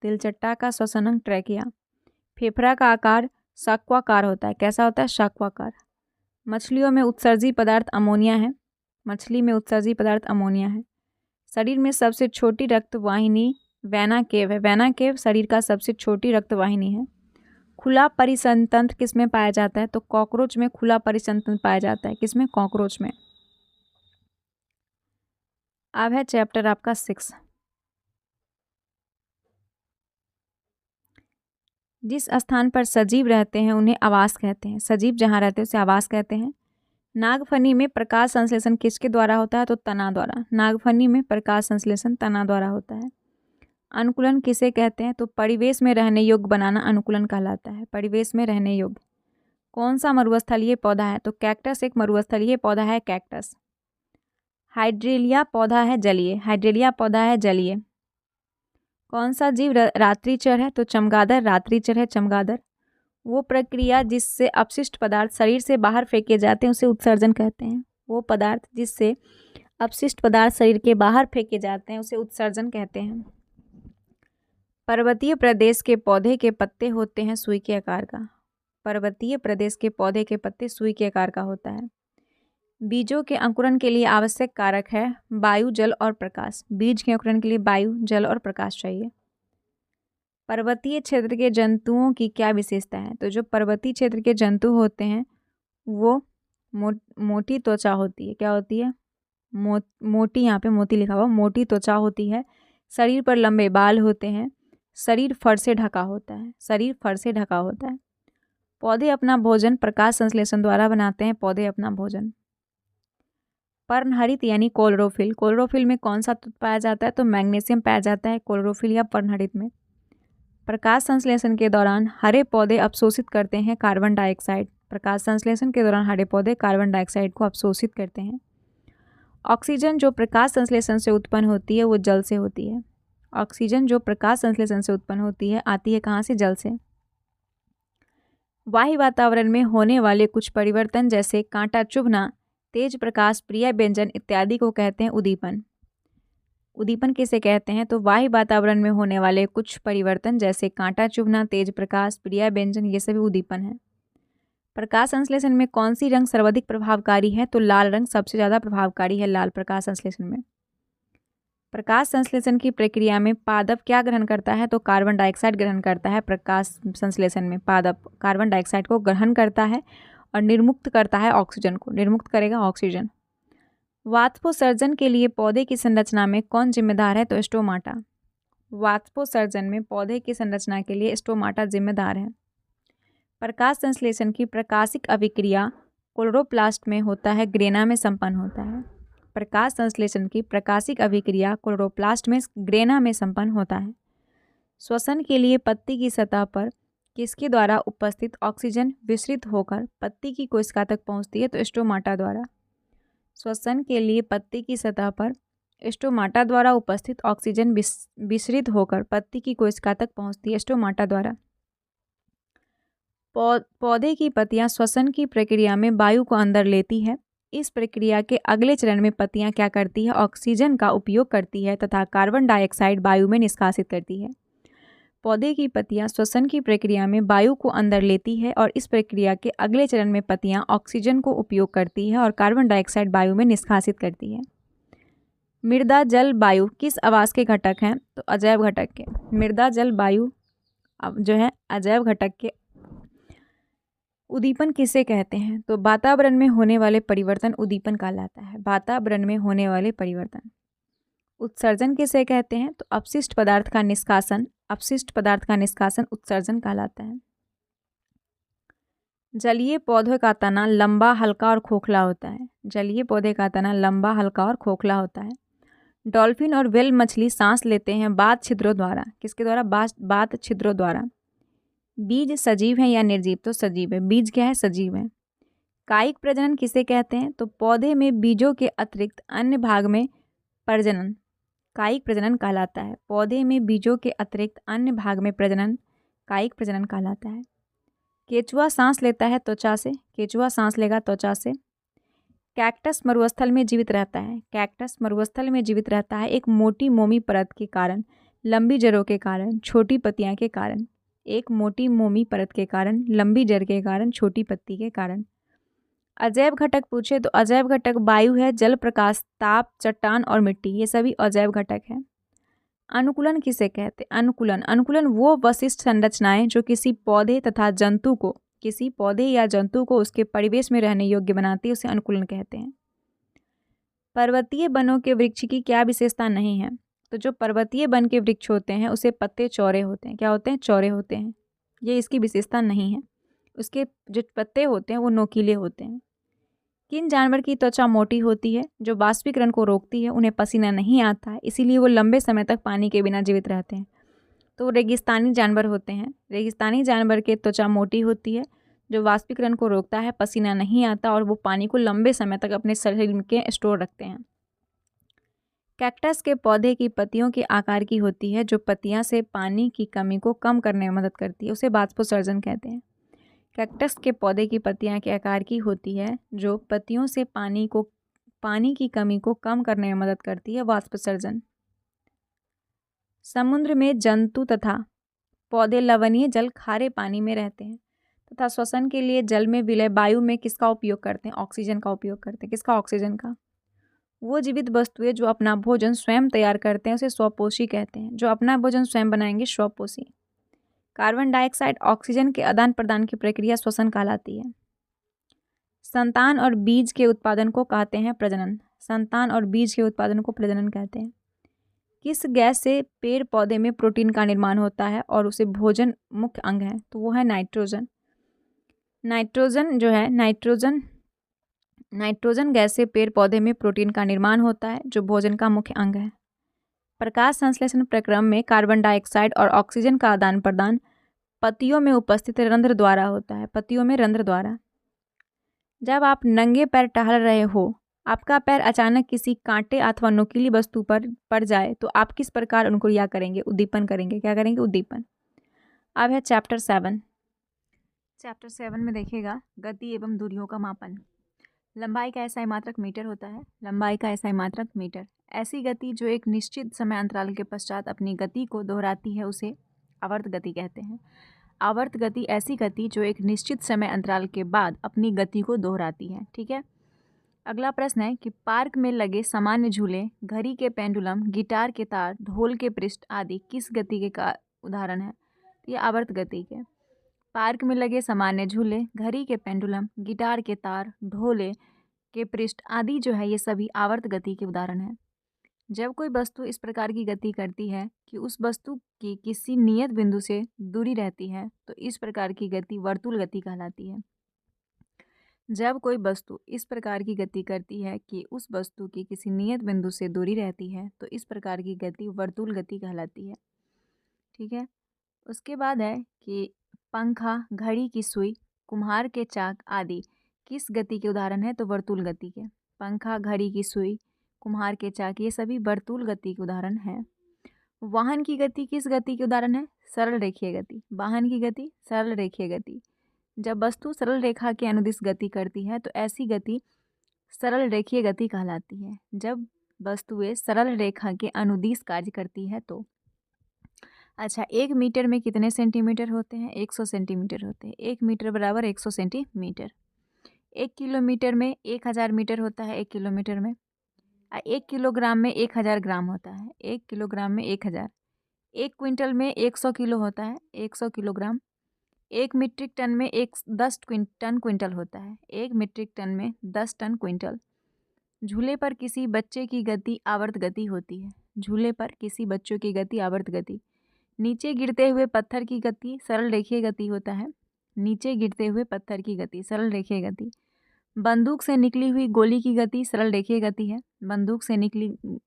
तिलचट्टा का श्वसन अंग ट्रैकिया। फेफड़ा का आकार शाक्वाकार होता है। कैसा होता है? शाक्वाकार। मछलियों में उत्सर्जी पदार्थ अमोनिया है। मछली में उत्सर्जी पदार्थ अमोनिया है। शरीर में सबसे छोटी रक्तवाहिनी वेना केव है। वेना केव शरीर का सबसे छोटी रक्तवाहिनी है। खुला परिसंतंत्र किस में पाया जाता है? तो कॉकरोच में खुला परिसंतंत्र पाया जाता है। किसमें? कॉकरोच में। अब है चैप्टर आपका 6। जिस स्थान पर सजीव रहते हैं उन्हें आवास कहते हैं। सजीव जहाँ रहते हैं उसे आवास कहते हैं। नागफनी में प्रकाश संश्लेषण किसके द्वारा होता है? तो तना द्वारा। नागफनी में प्रकाश संश्लेषण तना द्वारा होता है। अनुकूलन किसे कहते हैं? तो परिवेश में रहने योग्य बनाना अनुकूलन कहलाता है। परिवेश में रहने योग्य। कौन सा मरुस्थलीय पौधा है? तो कैक्टस एक मरुस्थलीय पौधा है, कैक्टस। हाइड्रेलिया पौधा है जलीय। हाइड्रेलिया पौधा है जलीय। कौन सा जीव रात्रिचर है? तो चमगादड़ रात्रिचर है, चमगादड़। वो प्रक्रिया जिससे अपशिष्ट पदार्थ शरीर से बाहर फेंके जाते हैं उसे उत्सर्जन कहते हैं। वो पदार्थ जिससे अपशिष्ट पदार्थ शरीर के बाहर फेंके जाते हैं, उसे उत्सर्जन कहते हैं। पर्वतीय प्रदेश के पौधे के पत्ते होते हैं सुई के आकार का। पर्वतीय प्रदेश के पौधे के पत्ते सुई के आकार का होता है। बीजों के अंकुरण के लिए आवश्यक कारक है वायु, जल और प्रकाश। बीज के अंकुरण के लिए वायु, जल और प्रकाश चाहिए। पर्वतीय क्षेत्र के जंतुओं की क्या विशेषता है? तो जो पर्वतीय क्षेत्र के जंतु होते हैं वो मोटी त्वचा होती है। क्या होती है? मोटी, यहाँ पे मोती लिखा हुआ, मोटी त्वचा होती है। शरीर पर लंबे बाल होते हैं। शरीर फर से ढका होता है। शरीर फर से ढका होता है। पौधे अपना भोजन प्रकाश संश्लेषण द्वारा बनाते हैं। पौधे अपना भोजन। पर्णहरित यानी क्लोरोफिल। क्लोरोफिल में कौन सा तत्व पाया जाता है? तो मैग्नीशियम पाया जाता है क्लोरोफिल या पर्णहरित में। प्रकाश संश्लेषण के दौरान हरे पौधे अवशोषित करते हैं कार्बन डाइऑक्साइड। प्रकाश संश्लेषण के दौरान हरे पौधे कार्बन डाइऑक्साइड को अवशोषित करते हैं। ऑक्सीजन जो प्रकाश संश्लेषण से उत्पन्न होती है वो जल से होती है। ऑक्सीजन जो प्रकाश संश्लेषण से उत्पन्न होती है आती है कहाँ से? जल से। बाह्य वातावरण में होने वाले कुछ परिवर्तन जैसे कांटा चुभना, तेज प्रकाश, प्रिय व्यंजन इत्यादि को कहते हैं उद्दीपन। उद्दीपन किसे कहते हैं? तो बाह्य वातावरण में होने वाले कुछ परिवर्तन जैसे कांटा चुभना, तेज प्रकाश, प्रिय व्यंजन, ये सभी उद्दीपन है। प्रकाश संश्लेषण में कौन सी रंग सर्वाधिक प्रभावकारी है? तो लाल रंग सबसे ज़्यादा प्रभावकारी है। लाल प्रकाश संश्लेषण में। प्रकाश संश्लेषण की प्रक्रिया में पादप क्या ग्रहण करता है? तो कार्बन डाइऑक्साइड ग्रहण करता है। प्रकाश संश्लेषण में पादप कार्बन डाइऑक्साइड को ग्रहण करता है और निर्मुक्त करता है ऑक्सीजन को। निर्मुक्त करेगा ऑक्सीजन। वाष्पोत्सर्जन के लिए पौधे की संरचना में कौन जिम्मेदार है? तो स्टोमाटा। वाष्पोत्सर्जन में पौधे की संरचना के लिए स्टोमाटा जिम्मेदार है। प्रकाश संश्लेषण की प्रकाशिक अभिक्रिया क्लोरोप्लास्ट में होता है, ग्रेना में संपन्न होता है। प्रकाश संश्लेषण की प्रकाशिक अभिक्रिया क्लोरोप्लास्ट में, ग्रेना में संपन्न होता है। श्वसन के लिए पत्ती की सतह पर किसके द्वारा उपस्थित ऑक्सीजन विसरित होकर पत्ती की कोशिका तक पहुंचती है? तो स्टोमाटा द्वारा। श्वसन के लिए पत्ती की सतह पर स्टोमाटा द्वारा उपस्थित ऑक्सीजन विसरित होकर पत्ती की कोशिका तक पहुंचती है, स्टोमाटा द्वारा। पौधे की पत्तियां श्वसन की प्रक्रिया में वायु को अंदर लेती है। इस प्रक्रिया के अगले चरण में पत्तियां क्या करती है? ऑक्सीजन का उपयोग करती है तथा कार्बन डाइऑक्साइड वायु में निष्कासित करती है। पौधे की पत्तियां श्वसन की प्रक्रिया में वायु को अंदर लेती है और इस प्रक्रिया के अगले चरण में पत्तियां ऑक्सीजन को उपयोग करती है और कार्बन डाइऑक्साइड वायु में निष्कासित करती है। मृदा जल वायु किस आवास के घटक हैं? तो अजैव घटक के। मृदा जल वायु जो है अजैव घटक के। उद्दीपन किसे कहते हैं? तो वातावरण में होने वाले परिवर्तन उद्दीपन कहलाता है। वातावरण में होने वाले परिवर्तन। उत्सर्जन किसे कहते हैं? तो अपशिष्ट पदार्थ का निष्कासन। अपशिष्ट पदार्थ का निष्कासन उत्सर्जन कहलाता है। जलीय पौधे का तना लंबा, हल्का और खोखला होता है। जलीय पौधे का तना लंबा, हल्का और खोखला होता है। डॉल्फिन और व्हेल मछली सांस लेते हैं बात छिद्रों द्वारा। किसके द्वारा? बात छिद्रों द्वारा। बीज सजीव है या निर्जीव? तो सजीव है। बीज क्या है? सजीव है। कायिक प्रजनन किसे कहते हैं? तो पौधे में बीजों के अतिरिक्त अन्य भाग में प्रजनन कायिक प्रजनन कहलाता है। पौधे में बीजों के अतिरिक्त अन्य भाग में प्रजनन कायिक प्रजनन कहलाता है। केचुआ सांस लेता है त्वचा से। केचुआ सांस लेगा त्वचा से। कैक्टस मरुस्थल में जीवित रहता है। कैक्टस मरुस्थल में जीवित रहता है एक मोटी मोमी परत के कारण, लंबी जड़ों के कारण, छोटी पत्तियां के कारण। एक मोटी मोमी परत के कारण, लंबी जड़ के कारण, छोटी पत्ती के कारण। अजैव घटक पूछे तो अजैव घटक वायु है, जल, प्रकाश, ताप, चट्टान और मिट्टी, ये सभी अजैव घटक हैं। अनुकूलन किसे कहते हैं? अनुकूलन वो वशिष्ठ संरचनाएं जो किसी पौधे या जंतु को उसके परिवेश में रहने योग्य बनाती है, उसे अनुकूलन कहते हैं। पर्वतीय वनों के वृक्ष की क्या विशेषता नहीं है? तो जो पर्वतीय वन के वृक्ष होते हैं उसे पत्ते चौड़े होते हैं। क्या होते हैं? चौड़े होते हैं। ये इसकी विशेषता नहीं है। उसके जो पत्ते होते हैं वो नोकीले होते हैं। किन जानवर की त्वचा मोटी होती है? जो वाष्पीकरण को रोकती है, उन्हें पसीना नहीं आता है, इसीलिए वो लंबे समय तक पानी के बिना जीवित रहते हैं। तो रेगिस्तानी जानवर होते हैं। रेगिस्तानी जानवर की त्वचा मोटी होती है, जो वाष्पीकरण को रोकता है, पसीना नहीं आता और वो पानी को लंबे समय तक अपने शरीर के स्टोर रखते हैं। कैक्टस के पौधे की पत्तियों के आकार की होती है, जो पत्तियां से पानी की कमी को कम करने में मदद करती है, उसे वाष्पोत्सर्जन कहते हैं। कैक्टस के पौधे की पत्तियां के आकार की होती है, जो पत्तियों से पानी पानी की कमी को कम करने में मदद करती है? वाष्पसर्जन। समुद्र में जंतु तथा पौधे लवणीय जल खारे पानी में रहते हैं तथा श्वसन के लिए जल में विलय वायु में किसका उपयोग करते हैं? ऑक्सीजन का उपयोग करते हैं। किसका? ऑक्सीजन का। वो जीवित वस्तुएं जो अपना भोजन स्वयं तैयार करते हैं उसे स्वपोषी कहते हैं। जो अपना भोजन स्वयं बनाएंगे स्वपोषी। कार्बन डाइऑक्साइड ऑक्सीजन के आदान प्रदान की प्रक्रिया श्वसन कहलाती है। संतान और बीज के उत्पादन को कहते हैं प्रजनन। संतान और बीज के उत्पादन को प्रजनन कहते हैं। किस गैस से पेड़ पौधे में प्रोटीन का निर्माण होता है और उसे भोजन मुख्य अंग है? तो वो है नाइट्रोजन। नाइट्रोजन जो है नाइट्रोजन गैस से पेड़ पौधे में प्रोटीन का निर्माण होता है जो भोजन का मुख्य अंग है। प्रकाश संश्लेषण प्रक्रम में कार्बन डाइऑक्साइड और ऑक्सीजन का आदान प्रदान पत्तियों में उपस्थित रंध्र द्वारा होता है। पत्तियों में रंध्र द्वारा। जब आप नंगे पैर टहल रहे हो, आपका पैर अचानक किसी कांटे अथवा नुकीली वस्तु पर पड़ जाए तो आप किस प्रकार अनुक्रिया करेंगे? उद्दीपन करेंगे। क्या करेंगे? उद्दीपन। अब है चैप्टर 7। चैप्टर 7 में देखिएगा गति एवं दूरियों का मापन। लंबाई का एसआई मात्रक मीटर होता है। लंबाई का एसआई मात्रक मीटर। ऐसी गति जो एक निश्चित समय अंतराल के पश्चात अपनी गति को दोहराती है उसे आवर्त गति कहते हैं। आवर्त गति ऐसी गति जो एक निश्चित समय अंतराल के बाद अपनी गति को दोहराती है। ठीक है। अगला प्रश्न है कि पार्क में लगे सामान्य झूले, घड़ी के पेंडुलम, गिटार के तार, ढोल के पृष्ठ आदि किस गति के का उदाहरण है? ये आवर्त गति के। पार्क में लगे सामान्य झूले, घड़ी के पेंडुलम, गिटार के तार, ढोले के पृष्ठ आदि जो है ये सभी आवर्त गति के उदाहरण हैं। जब कोई वस्तु इस प्रकार की गति करती है कि उस वस्तु की किसी नियत बिंदु से दूरी रहती है तो इस प्रकार की गति वर्तुल गति कहलाती है। जब कोई वस्तु इस प्रकार की गति करती है कि उस वस्तु की किसी नियत बिंदु से दूरी रहती है तो इस प्रकार की गति वर्तुल गति कहलाती है। ठीक है। उसके बाद है कि पंखा, घड़ी की सुई, कुम्हार के चाक आदि किस गति के उदाहरण है? तो वर्तुल गति के। पंखा, घड़ी की सुई, कुम्हार के चाक ये सभी वर्तुल गति के उदाहरण हैं। वाहन की गति किस गति के उदाहरण है? सरल रेखीय गति। वाहन की गति सरल रेखीय गति। जब वस्तु सरल रेखा के अनुदिश गति करती है तो ऐसी गति सरल रेखीय गति कहलाती है। जब वस्तुएं सरल रेखा के अनुदिश कार्य करती है तो अच्छा 1 मीटर में कितने सेंटीमीटर होते हैं? 100 सेंटीमीटर होते हैं। 1 मीटर बराबर 100 सेंटीमीटर। 1 किलोमीटर में 1000 मीटर होता है। 1 किलोमीटर में 1 किलोग्राम में 1000 ग्राम होता है। 1 किलोग्राम में 1000। 1 क्विंटल में 100 किलो होता है। 100 किलोग्राम। 1 मीट्रिक टन में 10 टन क्विंटल होता है। 1 मीट्रिक टन में 10 टन क्विंटल। झूले पर किसी बच्चे की गति आवर्त गति होती है। झूले पर किसी बच्चों की गति आवर्त गति। नीचे गिरते हुए पत्थर की गति सरल रेखीय गति होता है। नीचे गिरते हुए पत्थर की गति सरल रेखीय गति। बंदूक से निकली हुई गोली की गति सरल रेखीय गति है। बंदूक से निकली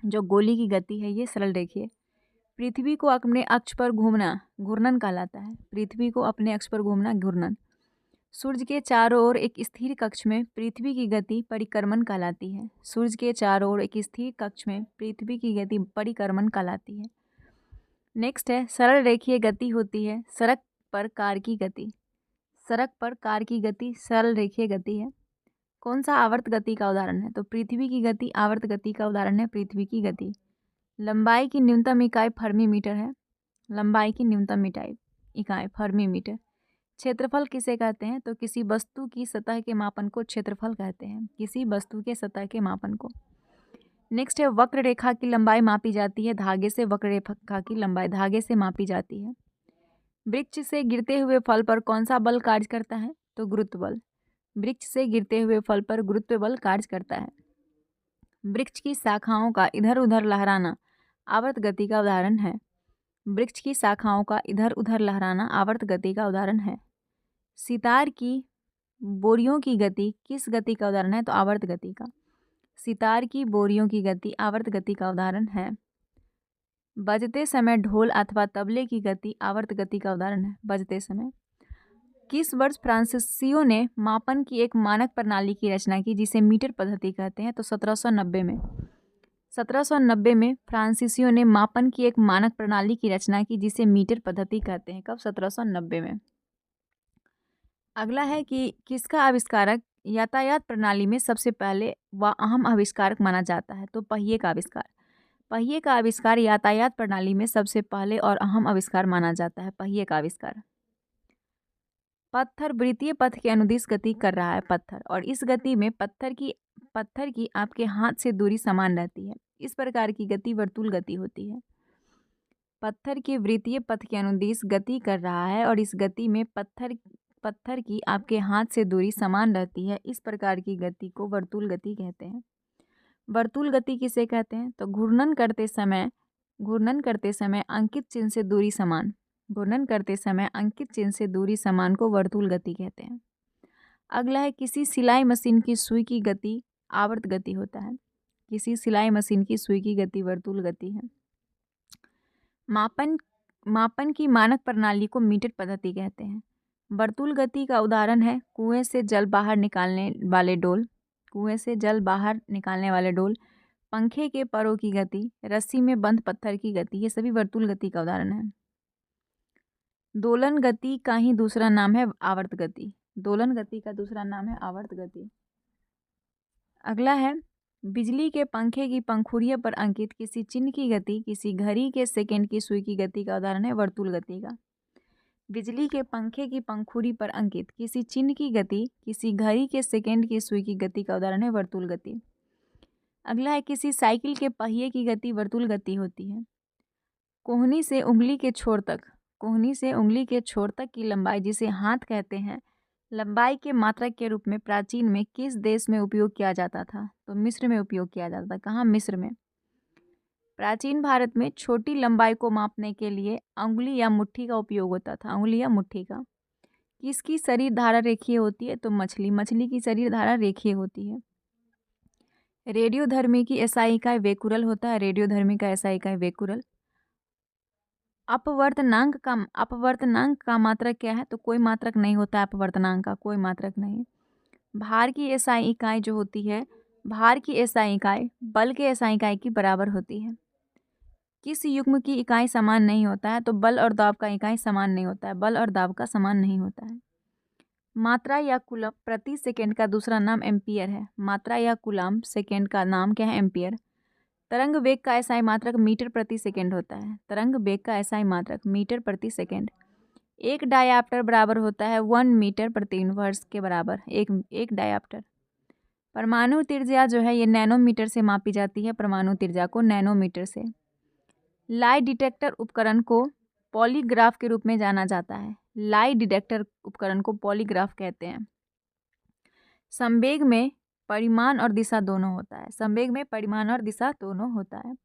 जो गोली की गति है ये सरल रेखीय। पृथ्वी को अपने अक्ष पर घूमना घूर्णन कहलाता है। पृथ्वी को अपने अक्ष पर घूमना घूर्णन। सूर्य के चारों ओर एक स्थिर कक्ष में पृथ्वी की गति परिक्रमण कहलाती है। सूर्य के चारों ओर एक स्थिर कक्ष में पृथ्वी की गति परिक्रमण कहलाती है। नेक्स्ट है सरल रेखीय गति होती है सड़क पर कार की गति। सड़क पर कार की गति सरल रेखीय गति है। कौन सा आवर्त गति का उदाहरण है? तो पृथ्वी की गति आवर्त गति का उदाहरण है। पृथ्वी की गति। लंबाई की न्यूनतम इकाई फर्मी मीटर है। लंबाई की न्यूनतम इकाई फर्मी मीटर। क्षेत्रफल किसे कहते हैं? तो किसी वस्तु की सतह के मापन को क्षेत्रफल कहते हैं। किसी वस्तु के सतह के मापन को। नेक्स्ट है वक्र रेखा की लंबाई मापी जाती है धागे से। वक्र रेखा की लंबाई धागे से मापी जाती है। वृक्ष से गिरते हुए फल पर कौन सा बल कार्य करता है? तो गुरुत्व बल। वृक्ष से गिरते हुए फल पर गुरुत्व बल कार्य करता है। वृक्ष की शाखाओं का इधर उधर लहराना आवर्त गति का उदाहरण है। वृक्ष की शाखाओं का इधर उधर लहराना आवर्त गति का उदाहरण है। सितार की बोरियों की गति किस गति का उदाहरण है? तो आवर्त गति का। सितार की बोरियों की गति आवर्त गति का उदाहरण है। बजते समय ढोल अथवा तबले की गति आवर्त गति का उदाहरण है। बजते समय। किस वर्ष फ्रांसीसियों ने मापन की एक मानक प्रणाली की रचना की जिसे मीटर पद्धति कहते हैं? तो 1790 में। 1790 में फ्रांसीसियों ने मापन की एक मानक प्रणाली की रचना की जिसे मीटर पद्धति कहते हैं। कब? 1790 में। अगला है कि किसका आविष्कारक यातायात प्रणाली में सबसे पहले व अहम आविष्कारक माना जाता है? तो पहिए का आविष्कार। पहिए का आविष्कार यातायात प्रणाली में सबसे पहले और अहम आविष्कार माना जाता है, पहिए का आविष्कार। पत्थर वृत्तीय पथ के अनुदिश गति कर रहा है, पत्थर, और इस गति में पत्थर की आपके हाथ से दूरी समान रहती है। इस प्रकार की गति वर्तुल गति होती है। पत्थर के वृत्तीय पथ के अनुदिश गति कर रहा है और इस गति में पत्थर की आपके हाथ से दूरी समान रहती है। इस प्रकार की गति को वर्तुल गति कहते हैं। वर्तुल गति किसे कहते हैं? तो घूर्णन करते समय अंकित चिन्ह से दूरी समान, घूर्णन करते समय अंकित चिन्ह से दूरी समान को वर्तुल गति कहते हैं। अगला है, किसी सिलाई मशीन की सुई की गति आवर्त गति होता है। किसी सिलाई मशीन की सुई की गति वर्तुल गति है। मापन की मानक प्रणाली को मीटर पद्धति कहते हैं। वर्तुल गति का उदाहरण है कुएं से जल बाहर निकालने वाले डोल, पंखे के परों की गति, रस्सी में बंद पत्थर की गति, ये सभी वर्तुल गति का उदाहरण है। दोलन गति का ही दूसरा नाम है आवर्त गति। दोलन गति का दूसरा नाम है आवर्त गति। अगला है, बिजली के पंखे की पंखुड़ियों पर अंकित किसी चिन्ह की गति किसी घड़ी के सेकंड की सुई की गति का उदाहरण है वर्तुल गति का। बिजली के पंखे की पंखुड़ी पर अंकित किसी चिन्ह की गति किसी घड़ी के सेकंड की सुई की गति का उदाहरण है वर्तुल गति। अगला है, किसी साइकिल के पहिए की गति वर्तुल गति होती है। कोहनी से उंगली के छोर तक की लंबाई, जिसे हाथ कहते हैं, लंबाई के मात्रक के रूप में प्राचीन में किस देश में उपयोग किया जाता था? तो मिस्र में उपयोग किया जाता था। कहाँ? मिस्र में। प्राचीन भारत में छोटी लंबाई को मापने के लिए अंगुली या मुट्ठी का उपयोग होता था, अंगुली या मुट्ठी का। किसकी शरीर धारा रेखीय होती है? तो मछली की शरीर धारा रेखीय होती है। रेडियोधर्मी की एसआई इकाई वेकुरल होता है, रेडियोधर्मी का एसआई इकाई वेकुरल। अपवर्तनांक का मात्रक क्या है? तो कोई मात्रक नहीं होता है अपवर्तनांक का, कोई मात्रक नहीं। भार की एसआई इकाई जो होती है, भार की एसआई इकाई बल के एसआई इकाई की बराबर होती है। किस युग्म की इकाई समान नहीं होता है? तो बल और दाब का इकाई समान नहीं होता है, बल और दाब का समान नहीं होता है। मात्रा या कूलम प्रति सेकंड का दूसरा नाम एम्पियर है। मात्रा या कूलम सेकंड का नाम क्या है? एम्पियर। तरंग वेग का एसआई मात्रक मीटर प्रति सेकंड होता है। तरंग वेग का एसआई मात्रक मीटर प्रति सेकंड। एक डायाप्टर बराबर होता है 1 मीटर प्रति इनवर्स के बराबर, एक डायाप्टर। परमाणु त्रिज्या जो है ये नैनोमीटर से मापी जाती है, परमाणु त्रिज्या को नैनोमीटर से। लाई डिटेक्टर उपकरण को पॉलीग्राफ के रूप में जाना जाता है। लाई डिटेक्टर उपकरण को पॉलीग्राफ कहते हैं। संवेग में परिमाण और दिशा दोनों होता है, संवेग में परिमाण और दिशा दोनों होता है।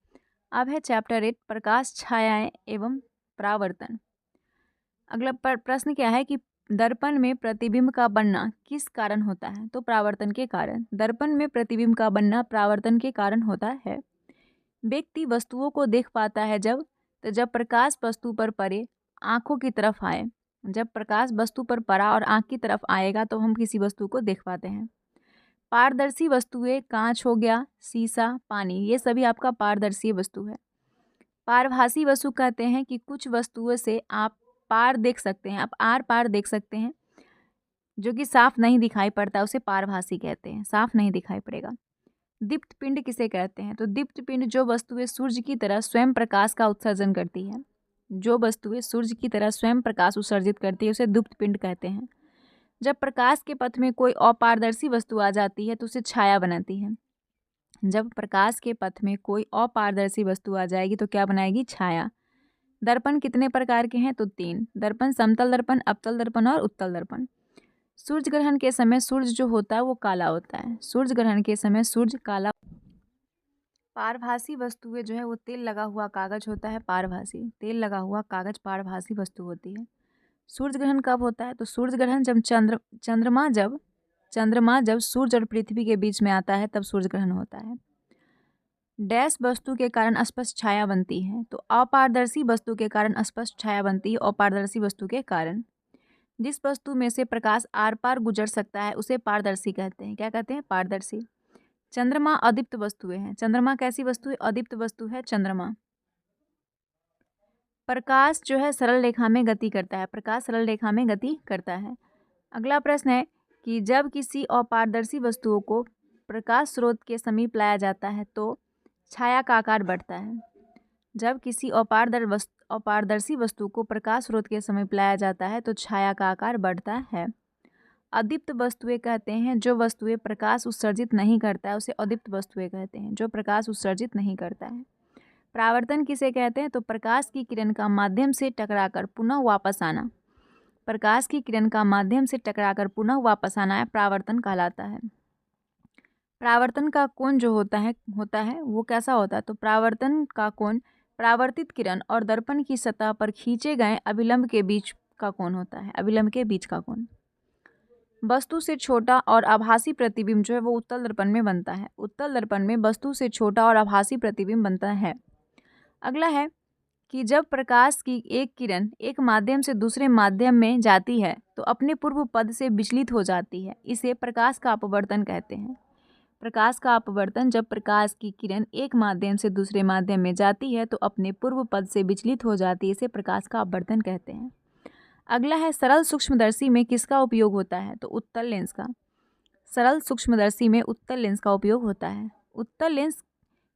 अब है चैप्टर 8, प्रकाश, छायाएं एवं परावर्तन। अगला प्रश्न क्या है कि दर्पण में प्रतिबिंब का बनना किस कारण होता है? तो परावर्तन के कारण। दर्पण में प्रतिबिंब का बनना परावर्तन के कारण होता है। व्यक्ति वस्तुओं को देख पाता है जब प्रकाश वस्तु पर पड़े, आंखों की तरफ आए। जब प्रकाश वस्तु पर पड़ा और आंख की तरफ आएगा तो हम किसी वस्तु को देख पाते हैं। पारदर्शी वस्तुएं, कांच हो गया, शीशा, पानी, ये सभी आपका पारदर्शी वस्तु है। पारभासी वस्तु कहते हैं कि कुछ वस्तुओं से आप पार देख सकते हैं, आप आर पार देख सकते हैं, जो कि साफ नहीं दिखाई पड़ता, उसे पारभासी कहते हैं, साफ नहीं दिखाई पड़ेगा। दीप्त पिंड किसे कहते हैं? तो दीप्त पिंड जो वस्तुएं सूर्य की तरह स्वयं प्रकाश का उत्सर्जन करती है, जो वस्तुएं सूर्य की तरह स्वयं प्रकाश उत्सर्जित करती है उसे दीप्त पिंड कहते हैं। जब प्रकाश के पथ में कोई अपारदर्शी वस्तु आ जाती है तो उसे छाया बनाती है। जब प्रकाश के पथ में कोई अपारदर्शी वस्तु आ जाएगी तो क्या बनाएगी? छाया। दर्पण कितने प्रकार के हैं? तो 3 दर्पण, समतल दर्पण, अवतल दर्पण और उत्तल दर्पण। सूर्य ग्रहण के समय सूर्य जो होता है वो काला होता है, सूर्य ग्रहण के समय सूर्य काला। पारभासी वस्तुएं जो है वो तेल लगा हुआ कागज होता है, पारभासी, तेल लगा हुआ कागज पारभासी वस्तु होती है। सूर्य ग्रहण कब होता है? तो सूर्य ग्रहण जब चंद्रमा जब सूर्य और पृथ्वी के बीच में आता है तब सूर्य ग्रहण होता है। डैश वस्तु के कारण स्पष्ट छाया बनती है, तो अपारदर्शी वस्तु के कारण स्पष्ट छाया बनती है, अपारदर्शी वस्तु के कारण। जिस वस्तु में से प्रकाश आर पार गुजर सकता है उसे पारदर्शी कहते हैं। क्या कहते हैं? पारदर्शी। चंद्रमा अदीप्त वस्तुएं हैं। चंद्रमा कैसी वस्तु है? अदीप्त वस्तु है चंद्रमा। प्रकाश जो है सरल रेखा में गति करता है, प्रकाश सरल रेखा में गति करता है। अगला प्रश्न है, कि जब किसी अपारदर्शी वस्तुओं को प्रकाश स्रोत के समीप लाया जाता है तो छाया का आकार बढ़ता है। जब किसी अपारदर्शी वस्तु को प्रकाश स्रोत के समीप लाया जाता है तो छाया का आकार बढ़ता है। अदीप्त वस्तुएं कहते हैं जो वस्तुएं प्रकाश उत्सर्जित नहीं करता है उसे अदीप्त वस्तुएं कहते हैं, जो प्रकाश उत्सर्जित नहीं करता है। परावर्तन किसे कहते हैं? तो प्रकाश की किरण का माध्यम से टकराकर पुनः वापस आना। प्रकाश की किरण का माध्यम से टकराकर पुनः वापस आना परावर्तन कहलाता है। परावर्तन का कोण जो होता है वो कैसा होता है? तो परावर्तन का कोण परावर्तित किरण और दर्पण की सतह पर खींचे गए अभिलंब के बीच का कोण होता है, अभिलंब के बीच का कोण। वस्तु से छोटा और आभासी प्रतिबिंब जो है वो उत्तल दर्पण में बनता है। उत्तल दर्पण में वस्तु से छोटा और आभासी प्रतिबिंब बनता है। अगला है कि जब प्रकाश की एक किरण एक माध्यम से दूसरे माध्यम में जाती है तो अपने पूर्व पद से विचलित हो जाती है, इसे प्रकाश का अपवर्तन कहते हैं। प्रकाश का अपवर्तन, जब प्रकाश की किरण एक माध्यम से दूसरे माध्यम में जाती है तो अपने पूर्व पद से विचलित हो जाती है, इसे प्रकाश का अपवर्तन कहते हैं। अगला है सरल सूक्ष्मदर्शी में किसका उपयोग होता है? तो उत्तल लेंस का। सरल सूक्ष्मदर्शी में उत्तल लेंस का उपयोग होता है। उत्तल लेंस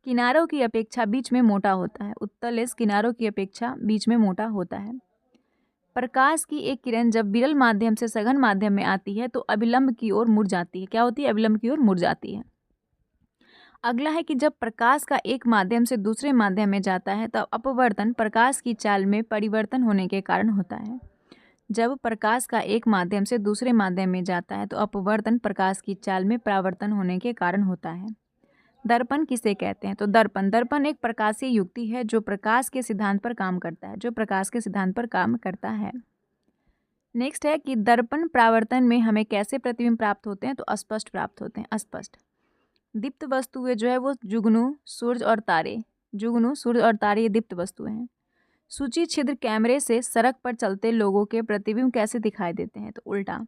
किनारों की अपेक्षा बीच में मोटा होता है। उत्तल लेंस किनारों की अपेक्षा बीच में मोटा होता है। प्रकाश की एक किरण जब विरल माध्यम से सघन माध्यम में आती है तो अभिलंब की ओर मुड़ जाती है। क्या होती है? अभिलंब की ओर मुड़ जाती है। अगला है कि जब प्रकाश का एक माध्यम से दूसरे माध्यम में जाता है तब अपवर्तन प्रकाश की चाल में परिवर्तन होने के कारण होता है। जब प्रकाश का एक माध्यम से दूसरे माध्यम में जाता है तो अपवर्तन प्रकाश की चाल में परावर्तन होने के कारण होता है। दर्पण किसे कहते हैं? तो दर्पण एक प्रकाशीय युक्ति है जो प्रकाश के सिद्धांत पर काम करता है, नेक्स्ट है कि दर्पण परावर्तन में हमें कैसे प्रतिबिंब प्राप्त होते हैं? तो अस्पष्ट प्राप्त होते हैं, अस्पष्ट। दीप्त वस्तुएं जो है वो जुगनू, सूरज और तारे ये दीप्त वस्तुएं हैं। सूची छिद्र कैमरे से सड़क पर चलते लोगों के प्रतिबिंब कैसे दिखाई देते हैं? तो उल्टा।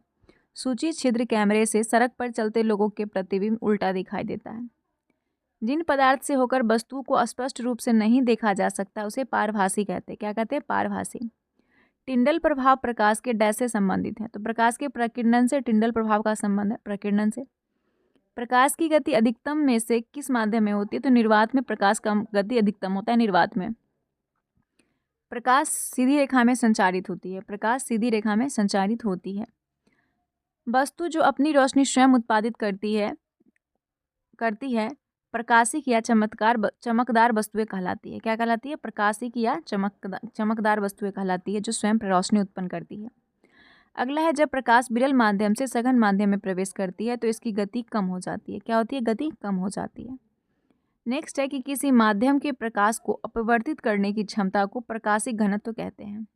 सूची छिद्र कैमरे से सड़क पर चलते लोगों के प्रतिबिंब उल्टा दिखाई देता है। जिन पदार्थ से होकर वस्तु को स्पष्ट रूप से नहीं देखा जा सकता उसे पारभासी कहते हैं। क्या कहते हैं? पारभासी। टिंडल प्रभाव प्रकाश के डैश से संबंधित है। तो प्रकाश के प्रकीर्णन से टिंडल प्रभाव का संबंध है, प्रकीर्णन से। प्रकाश की गति अधिकतम में से किस माध्यम में होती है? तो निर्वात में प्रकाश का गति अधिकतम होता है, निर्वात में। प्रकाश सीधी रेखा में संचारित होती है, प्रकाश सीधी रेखा में संचारित होती है। वस्तु जो अपनी रोशनी स्वयं उत्पादित करती है प्रकाशिक या चमकदार वस्तुएं कहलाती है। क्या कहलाती है? प्रकाशिक या चमकदार वस्तुएं कहलाती है जो स्वयं रोशनी उत्पन्न करती है। अगला है जब प्रकाश विरल माध्यम से सघन माध्यम में प्रवेश करती है तो इसकी गति कम हो जाती है। क्या होती है? गति कम हो जाती है। नेक्स्ट है कि किसी माध्यम के प्रकाश को अपवर्तित करने की क्षमता को प्रकाशिक घनत्व कहते हैं।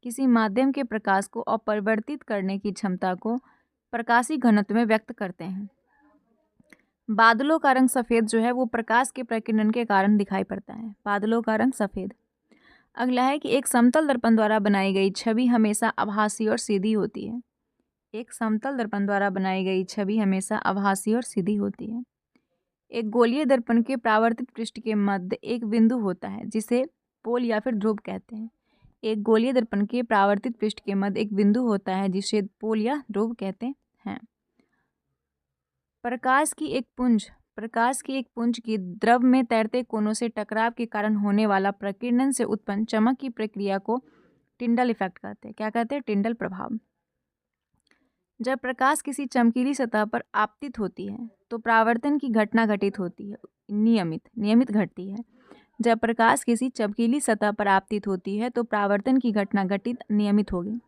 किसी माध्यम के प्रकाश को अपवर्तित करने की क्षमता को प्रकाशिक घनत्व में व्यक्त करते हैं। बादलों का रंग सफ़ेद जो है वो प्रकाश के प्रकीर्णन के कारण दिखाई पड़ता है, बादलों का रंग सफ़ेद। अगला है कि एक समतल दर्पण द्वारा बनाई गई छवि हमेशा आभासी और सीधी होती है। एक समतल दर्पण द्वारा बनाई गई छवि हमेशा आभासी और सीधी होती है। एक गोलीय दर्पण के परावर्तित पृष्ठ के मध्य एक बिंदु होता है जिसे पोल या फिर ध्रुव कहते हैं। एक गोलीय दर्पण के परावर्तित पृष्ठ के मध्य एक बिंदु होता है जिसे पोल या ध्रुव कहते हैं। प्रकाश की एक पुंज की द्रव में तैरते कोनों से टकराव के कारण होने वाला प्रकीर्णन से उत्पन्न चमक की प्रक्रिया को टिंडल इफेक्ट कहते हैं। क्या कहते हैं? टिंडल प्रभाव। जब प्रकाश किसी चमकीली सतह पर आपतित होती है तो परावर्तन की घटना घटित होती है, नियमित घटती है। जब प्रकाश किसी चमकीली सतह पर आपतित होती है तो परावर्तन की घटना घटित नियमित होगी।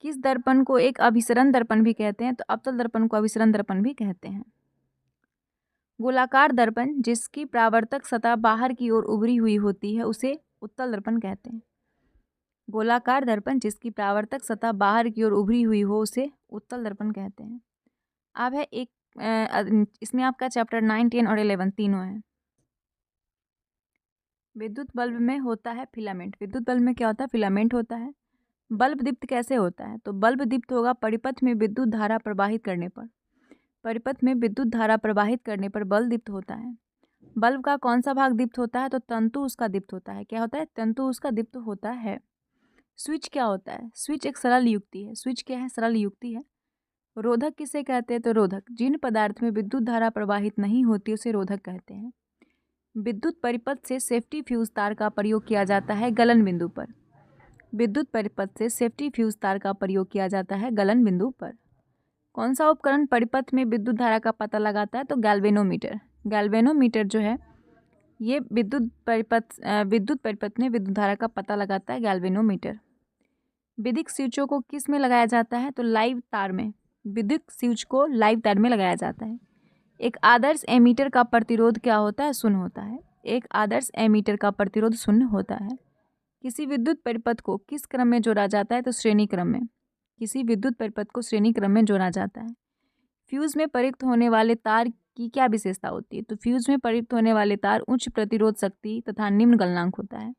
किस दर्पण को एक अभिसरण दर्पण भी कहते हैं? तो अवतल दर्पण को अभिसरण दर्पण भी कहते हैं। गोलाकार दर्पण जिसकी परावर्तक सतह बाहर की ओर उभरी हुई होती है उसे उत्तल दर्पण कहते हैं। गोलाकार दर्पण जिसकी परावर्तक सतह बाहर की ओर उभरी हुई हो उसे उत्तल दर्पण कहते हैं। अब है इसमें आपका चैप्टर 9, 10 और 11 तीनों है। विद्युत बल्ब में होता है फिलामेंट। विद्युत बल्ब में क्या होता है? फिलामेंट होता है। बल्ब दीप्त कैसे होता है? तो बल्ब दीप्त होगा परिपथ में विद्युत धारा प्रवाहित करने पर। परिपथ में विद्युत धारा प्रवाहित करने पर बल्ब दीप्त होता है। बल्ब का कौन सा भाग दीप्त होता है? तो तंतु उसका दीप्त होता है। क्या होता है? तंतु उसका दीप्त होता है। स्विच क्या होता है? स्विच एक सरल युक्ति है। स्विच क्या है? सरल युक्ति है। रोधक किसे कहते हैं? तो रोधक जिन पदार्थ में विद्युत धारा प्रवाहित नहीं होती उसे रोधक कहते हैं। विद्युत परिपथ से सेफ्टी फ्यूज तार का प्रयोग किया जाता है गलन बिंदु पर। विद्युत परिपथ से सेफ्टी फ्यूज तार का प्रयोग किया जाता है गलन बिंदु पर। कौन सा उपकरण परिपथ में विद्युत धारा का पता लगाता है? तो गैल्वेनोमीटर। गैल्वेनोमीटर जो है ये विद्युत परिपथ में विद्युत धारा का पता लगाता है गैल्वेनोमीटर। विद्युत स्विचों को किस में लगाया जाता है? तो लाइव तार में। विद्युत स्विच को लाइव तार में लगाया जाता है। एक आदर्श एमीटर का प्रतिरोध क्या होता है? शून्य होता है। एक आदर्श एमीटर का प्रतिरोध शून्य होता है। किसी विद्युत परिपथ को किस क्रम में जोड़ा जाता है? तो श्रेणी क्रम में। किसी विद्युत परिपथ को श्रेणी क्रम में जोड़ा जाता है। फ्यूज में प्रयुक्त होने वाले तार की क्या विशेषता होती है? तो फ्यूज में प्रयुक्त होने वाले तार उच्च प्रतिरोध शक्ति तथा निम्न गलनांक होता है।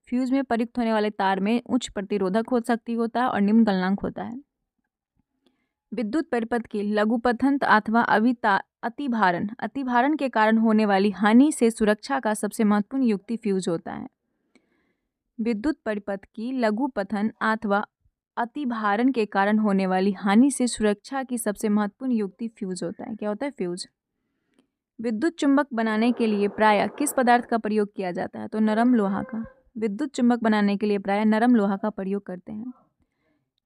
फ्यूज में प्रयुक्त होने वाले तार में उच्च प्रतिरोधक हो शक्ति होता है और निम्न गलनांक होता है। विद्युत परिपथ की लघुपथन अथवा अतिभारण के कारण होने वाली हानि से सुरक्षा का सबसे महत्वपूर्ण युक्ति फ्यूज होता है। विद्युत परिपथ की लघुपथन अथवा अतिभारण के कारण होने वाली हानि से सुरक्षा की सबसे महत्वपूर्ण युक्ति फ्यूज होता है। क्या होता है? फ्यूज। विद्युत चुंबक बनाने के लिए प्रायः किस पदार्थ का प्रयोग किया जाता है? तो नरम लोहा का। विद्युत चुंबक बनाने के लिए प्रायः नरम लोहा का प्रयोग करते हैं।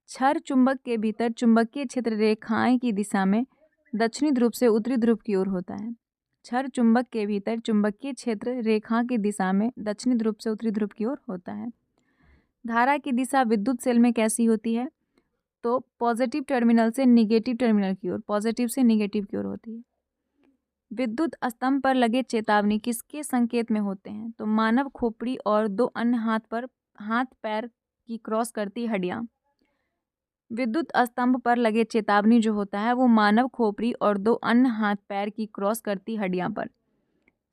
छड़ चुंबक के भीतर चुंबकीय क्षेत्र रेखाएं की दिशा में दक्षिणी ध्रुव से उत्तरी ध्रुव की ओर होता है। छड़ चुंबक के भीतर चुंबकीय क्षेत्र रेखा की दिशा में दक्षिणी ध्रुव से उत्तरी ध्रुव की ओर होता है। धारा की दिशा विद्युत सेल में कैसी होती है? तो पॉजिटिव टर्मिनल से निगेटिव टर्मिनल की ओर, पॉजिटिव से निगेटिव की ओर होती है। विद्युत स्तंभ पर लगे चेतावनी किसके संकेत में होते हैं? तो मानव खोपड़ी और दो अन्य हाथ पैर की क्रॉस करती हड्डियां। विद्युत स्तंभ पर लगे चेतावनी जो होता है वो मानव खोपड़ी और दो अन्य हाथ पैर की क्रॉस करती हड्डियां पर।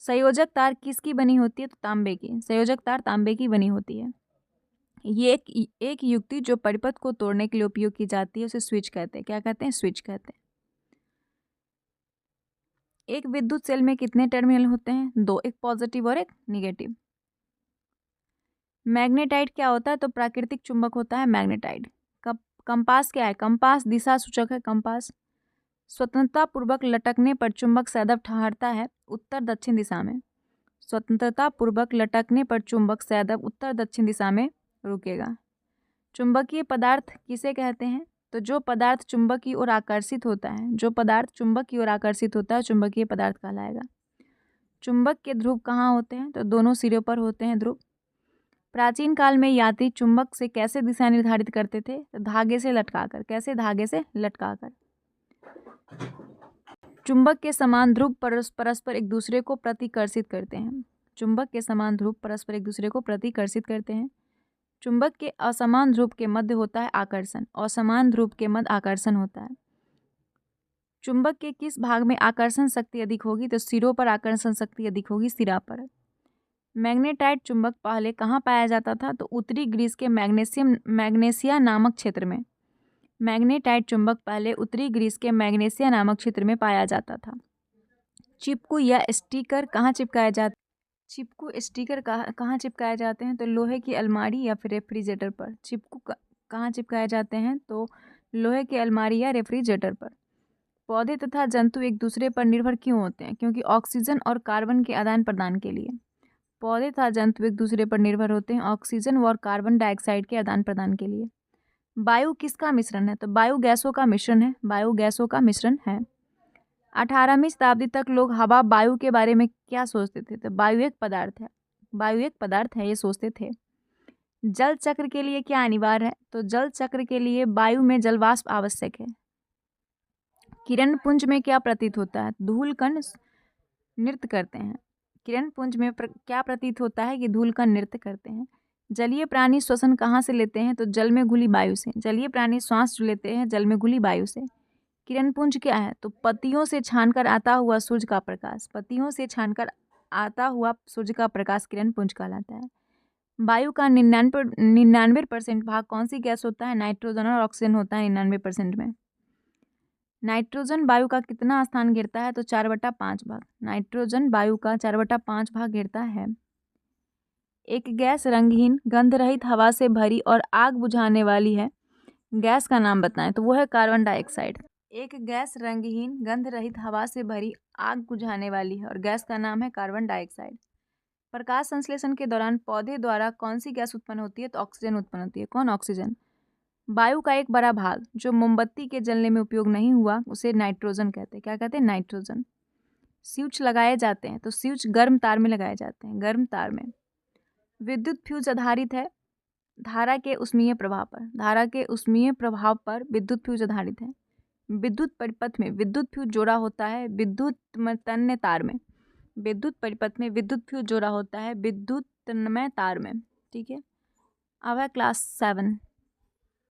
संयोजक तार किसकी बनी होती है? तो तांबे की। संयोजक तार तांबे की बनी होती है। ये एक युक्ति जो परिपथ को तोड़ने के लिए उपयोग की जाती है उसे स्विच कहते हैं। क्या कहते हैं? स्विच कहते हैं। एक विद्युत सेल में कितने टर्मिनल होते हैं? दो, एक पॉजिटिव और एक निगेटिव। मैग्नेटाइट क्या होता है? तो प्राकृतिक चुंबक होता है मैग्नेटाइट। कंपास क्या है? कंपास दिशा सूचक है। कंपास स्वतंत्रता पूर्वक लटकने पर चुंबक सदैव ठहरता है उत्तर दक्षिण दिशा में। स्वतंत्रता पूर्वक लटकने पर चुंबक सदैव उत्तर दक्षिण दिशा में रुकेगा। चुंबकीय पदार्थ किसे कहते हैं? तो जो पदार्थ चुंबक की ओर आकर्षित होता है, जो पदार्थ चुंबक की ओर आकर्षित होता है चुंबकीय पदार्थ कहलाएगा। चुंबक के ध्रुव कहाँ होते हैं? तो दोनों सिरों पर होते हैं ध्रुव। प्राचीन काल में यात्री चुंबक से कैसे दिशा निर्धारित करते थे? तो धागे से लटकाकर। कैसे? धागे से लटकाकर। चुंबक के समान ध्रुव परस्पर एक दूसरे को प्रतिकर्षित करते हैं। चुंबक के समान ध्रुव परस्पर एक दूसरे को प्रतिकर्षित करते हैं। चुंबक के असमान ध्रुव के मध्य होता है आकर्षण और समान ध्रुव के मध्य आकर्षण होता है। चुंबक के किस भाग में आकर्षण शक्ति अधिक होगी? तो सिरों पर आकर्षण शक्ति अधिक होगी, सिरा पर। मैग्नेटाइट चुंबक पहले कहाँ पाया जाता था? तो उत्तरी ग्रीस के मैग्नेसिया नामक क्षेत्र में। मैग्नेटाइट चुंबक पहले उत्तरी ग्रीस के मैग्नेसिया नामक क्षेत्र में पाया जाता था। चिपकू या स्टिकर कहाँ चिपकाए जाते? चिपकू स्टिकर कहाँ चिपकाए जाते हैं? तो लोहे की अलमारी या फिर रेफ्रिजरेटर पर। चिपकू कहाँ चिपकाए जाते हैं? तो लोहे की अलमारी या रेफ्रिजरेटर पर। पौधे तथा जंतु एक दूसरे पर निर्भर क्यों होते हैं? क्योंकि ऑक्सीजन और कार्बन के आदान प्रदान के लिए। पौधे तथा जंतु एक दूसरे पर निर्भर होते हैं ऑक्सीजन और कार्बन डाइऑक्साइड के आदान प्रदान के लिए। वायु किसका मिश्रण है? तो वायु गैसों का मिश्रण है। वायु गैसों का मिश्रण है। 18वीं शताब्दी तक लोग हवा वायु के बारे में क्या सोचते थे? तो वायु एक पदार्थ है। वायु एक पदार्थ है ये सोचते थे। जल चक्र के लिए क्या अनिवार्य है? तो जल चक्र के लिए वायु में जलवाष्प आवश्यक है। किरण पुंज में क्या प्रतीत होता है? धूलकण नृत्य करते हैं। किरण पुंज में क्या प्रतीत होता है? कि धूलकण नृत्य करते हैं। जलीय प्राणी श्वसन कहाँ से लेते हैं? तो जल में घुली वायु से। जलीय प्राणी श्वास जो लेते हैं जल में घुली वायु से। किरण पुंज क्या है? तो पत्तियों से छानकर आता हुआ सूर्य का प्रकाश। पत्तियों से छानकर आता हुआ सूर्य का प्रकाश किरण पुंज कहलाता है। वायु का 99% भाग कौन सी गैस होता है? नाइट्रोजन और ऑक्सीजन होता है 99% में। नाइट्रोजन वायु का कितना स्थान घेरता है? तो 4/5 भाग। नाइट्रोजन वायु का 4/5 भाग घेरता है। एक गैस रंगहीन गंध रहित हवा से भरी और आग बुझाने वाली है। गैस का नाम बताएं। तो वो है कार्बन डाइऑक्साइड। एक गैस रंगहीन गंध रहित हवा से भरी आग बुझाने वाली है और गैस का नाम है कार्बन डाइऑक्साइड। प्रकाश संश्लेषण के दौरान पौधे द्वारा कौन सी गैस उत्पन्न होती है? तो ऑक्सीजन उत्पन्न होती है। कौन? ऑक्सीजन। वायु का एक बड़ा भाग जो मोमबत्ती के जलने में उपयोग नहीं हुआ उसे नाइट्रोजन कहते हैं। क्या कहते हैं? नाइट्रोजन। स्विच लगाए जाते हैं तो स्विच गर्म तार में लगाए जाते हैं, गर्म तार में। विद्युत फ्यूज आधारित है धारा के उष्मीय प्रभाव पर। धारा के उष्मीय प्रभाव पर विद्युत फ्यूज आधारित है। विद्युत परिपथ में विद्युत फ्यूज जोड़ा होता है विद्युत तन्य तार में। विद्युत परिपथ में विद्युत फ्यूज जोड़ा होता है विद्युत तन्मय तार में। ठीक है। अब है क्लास 7।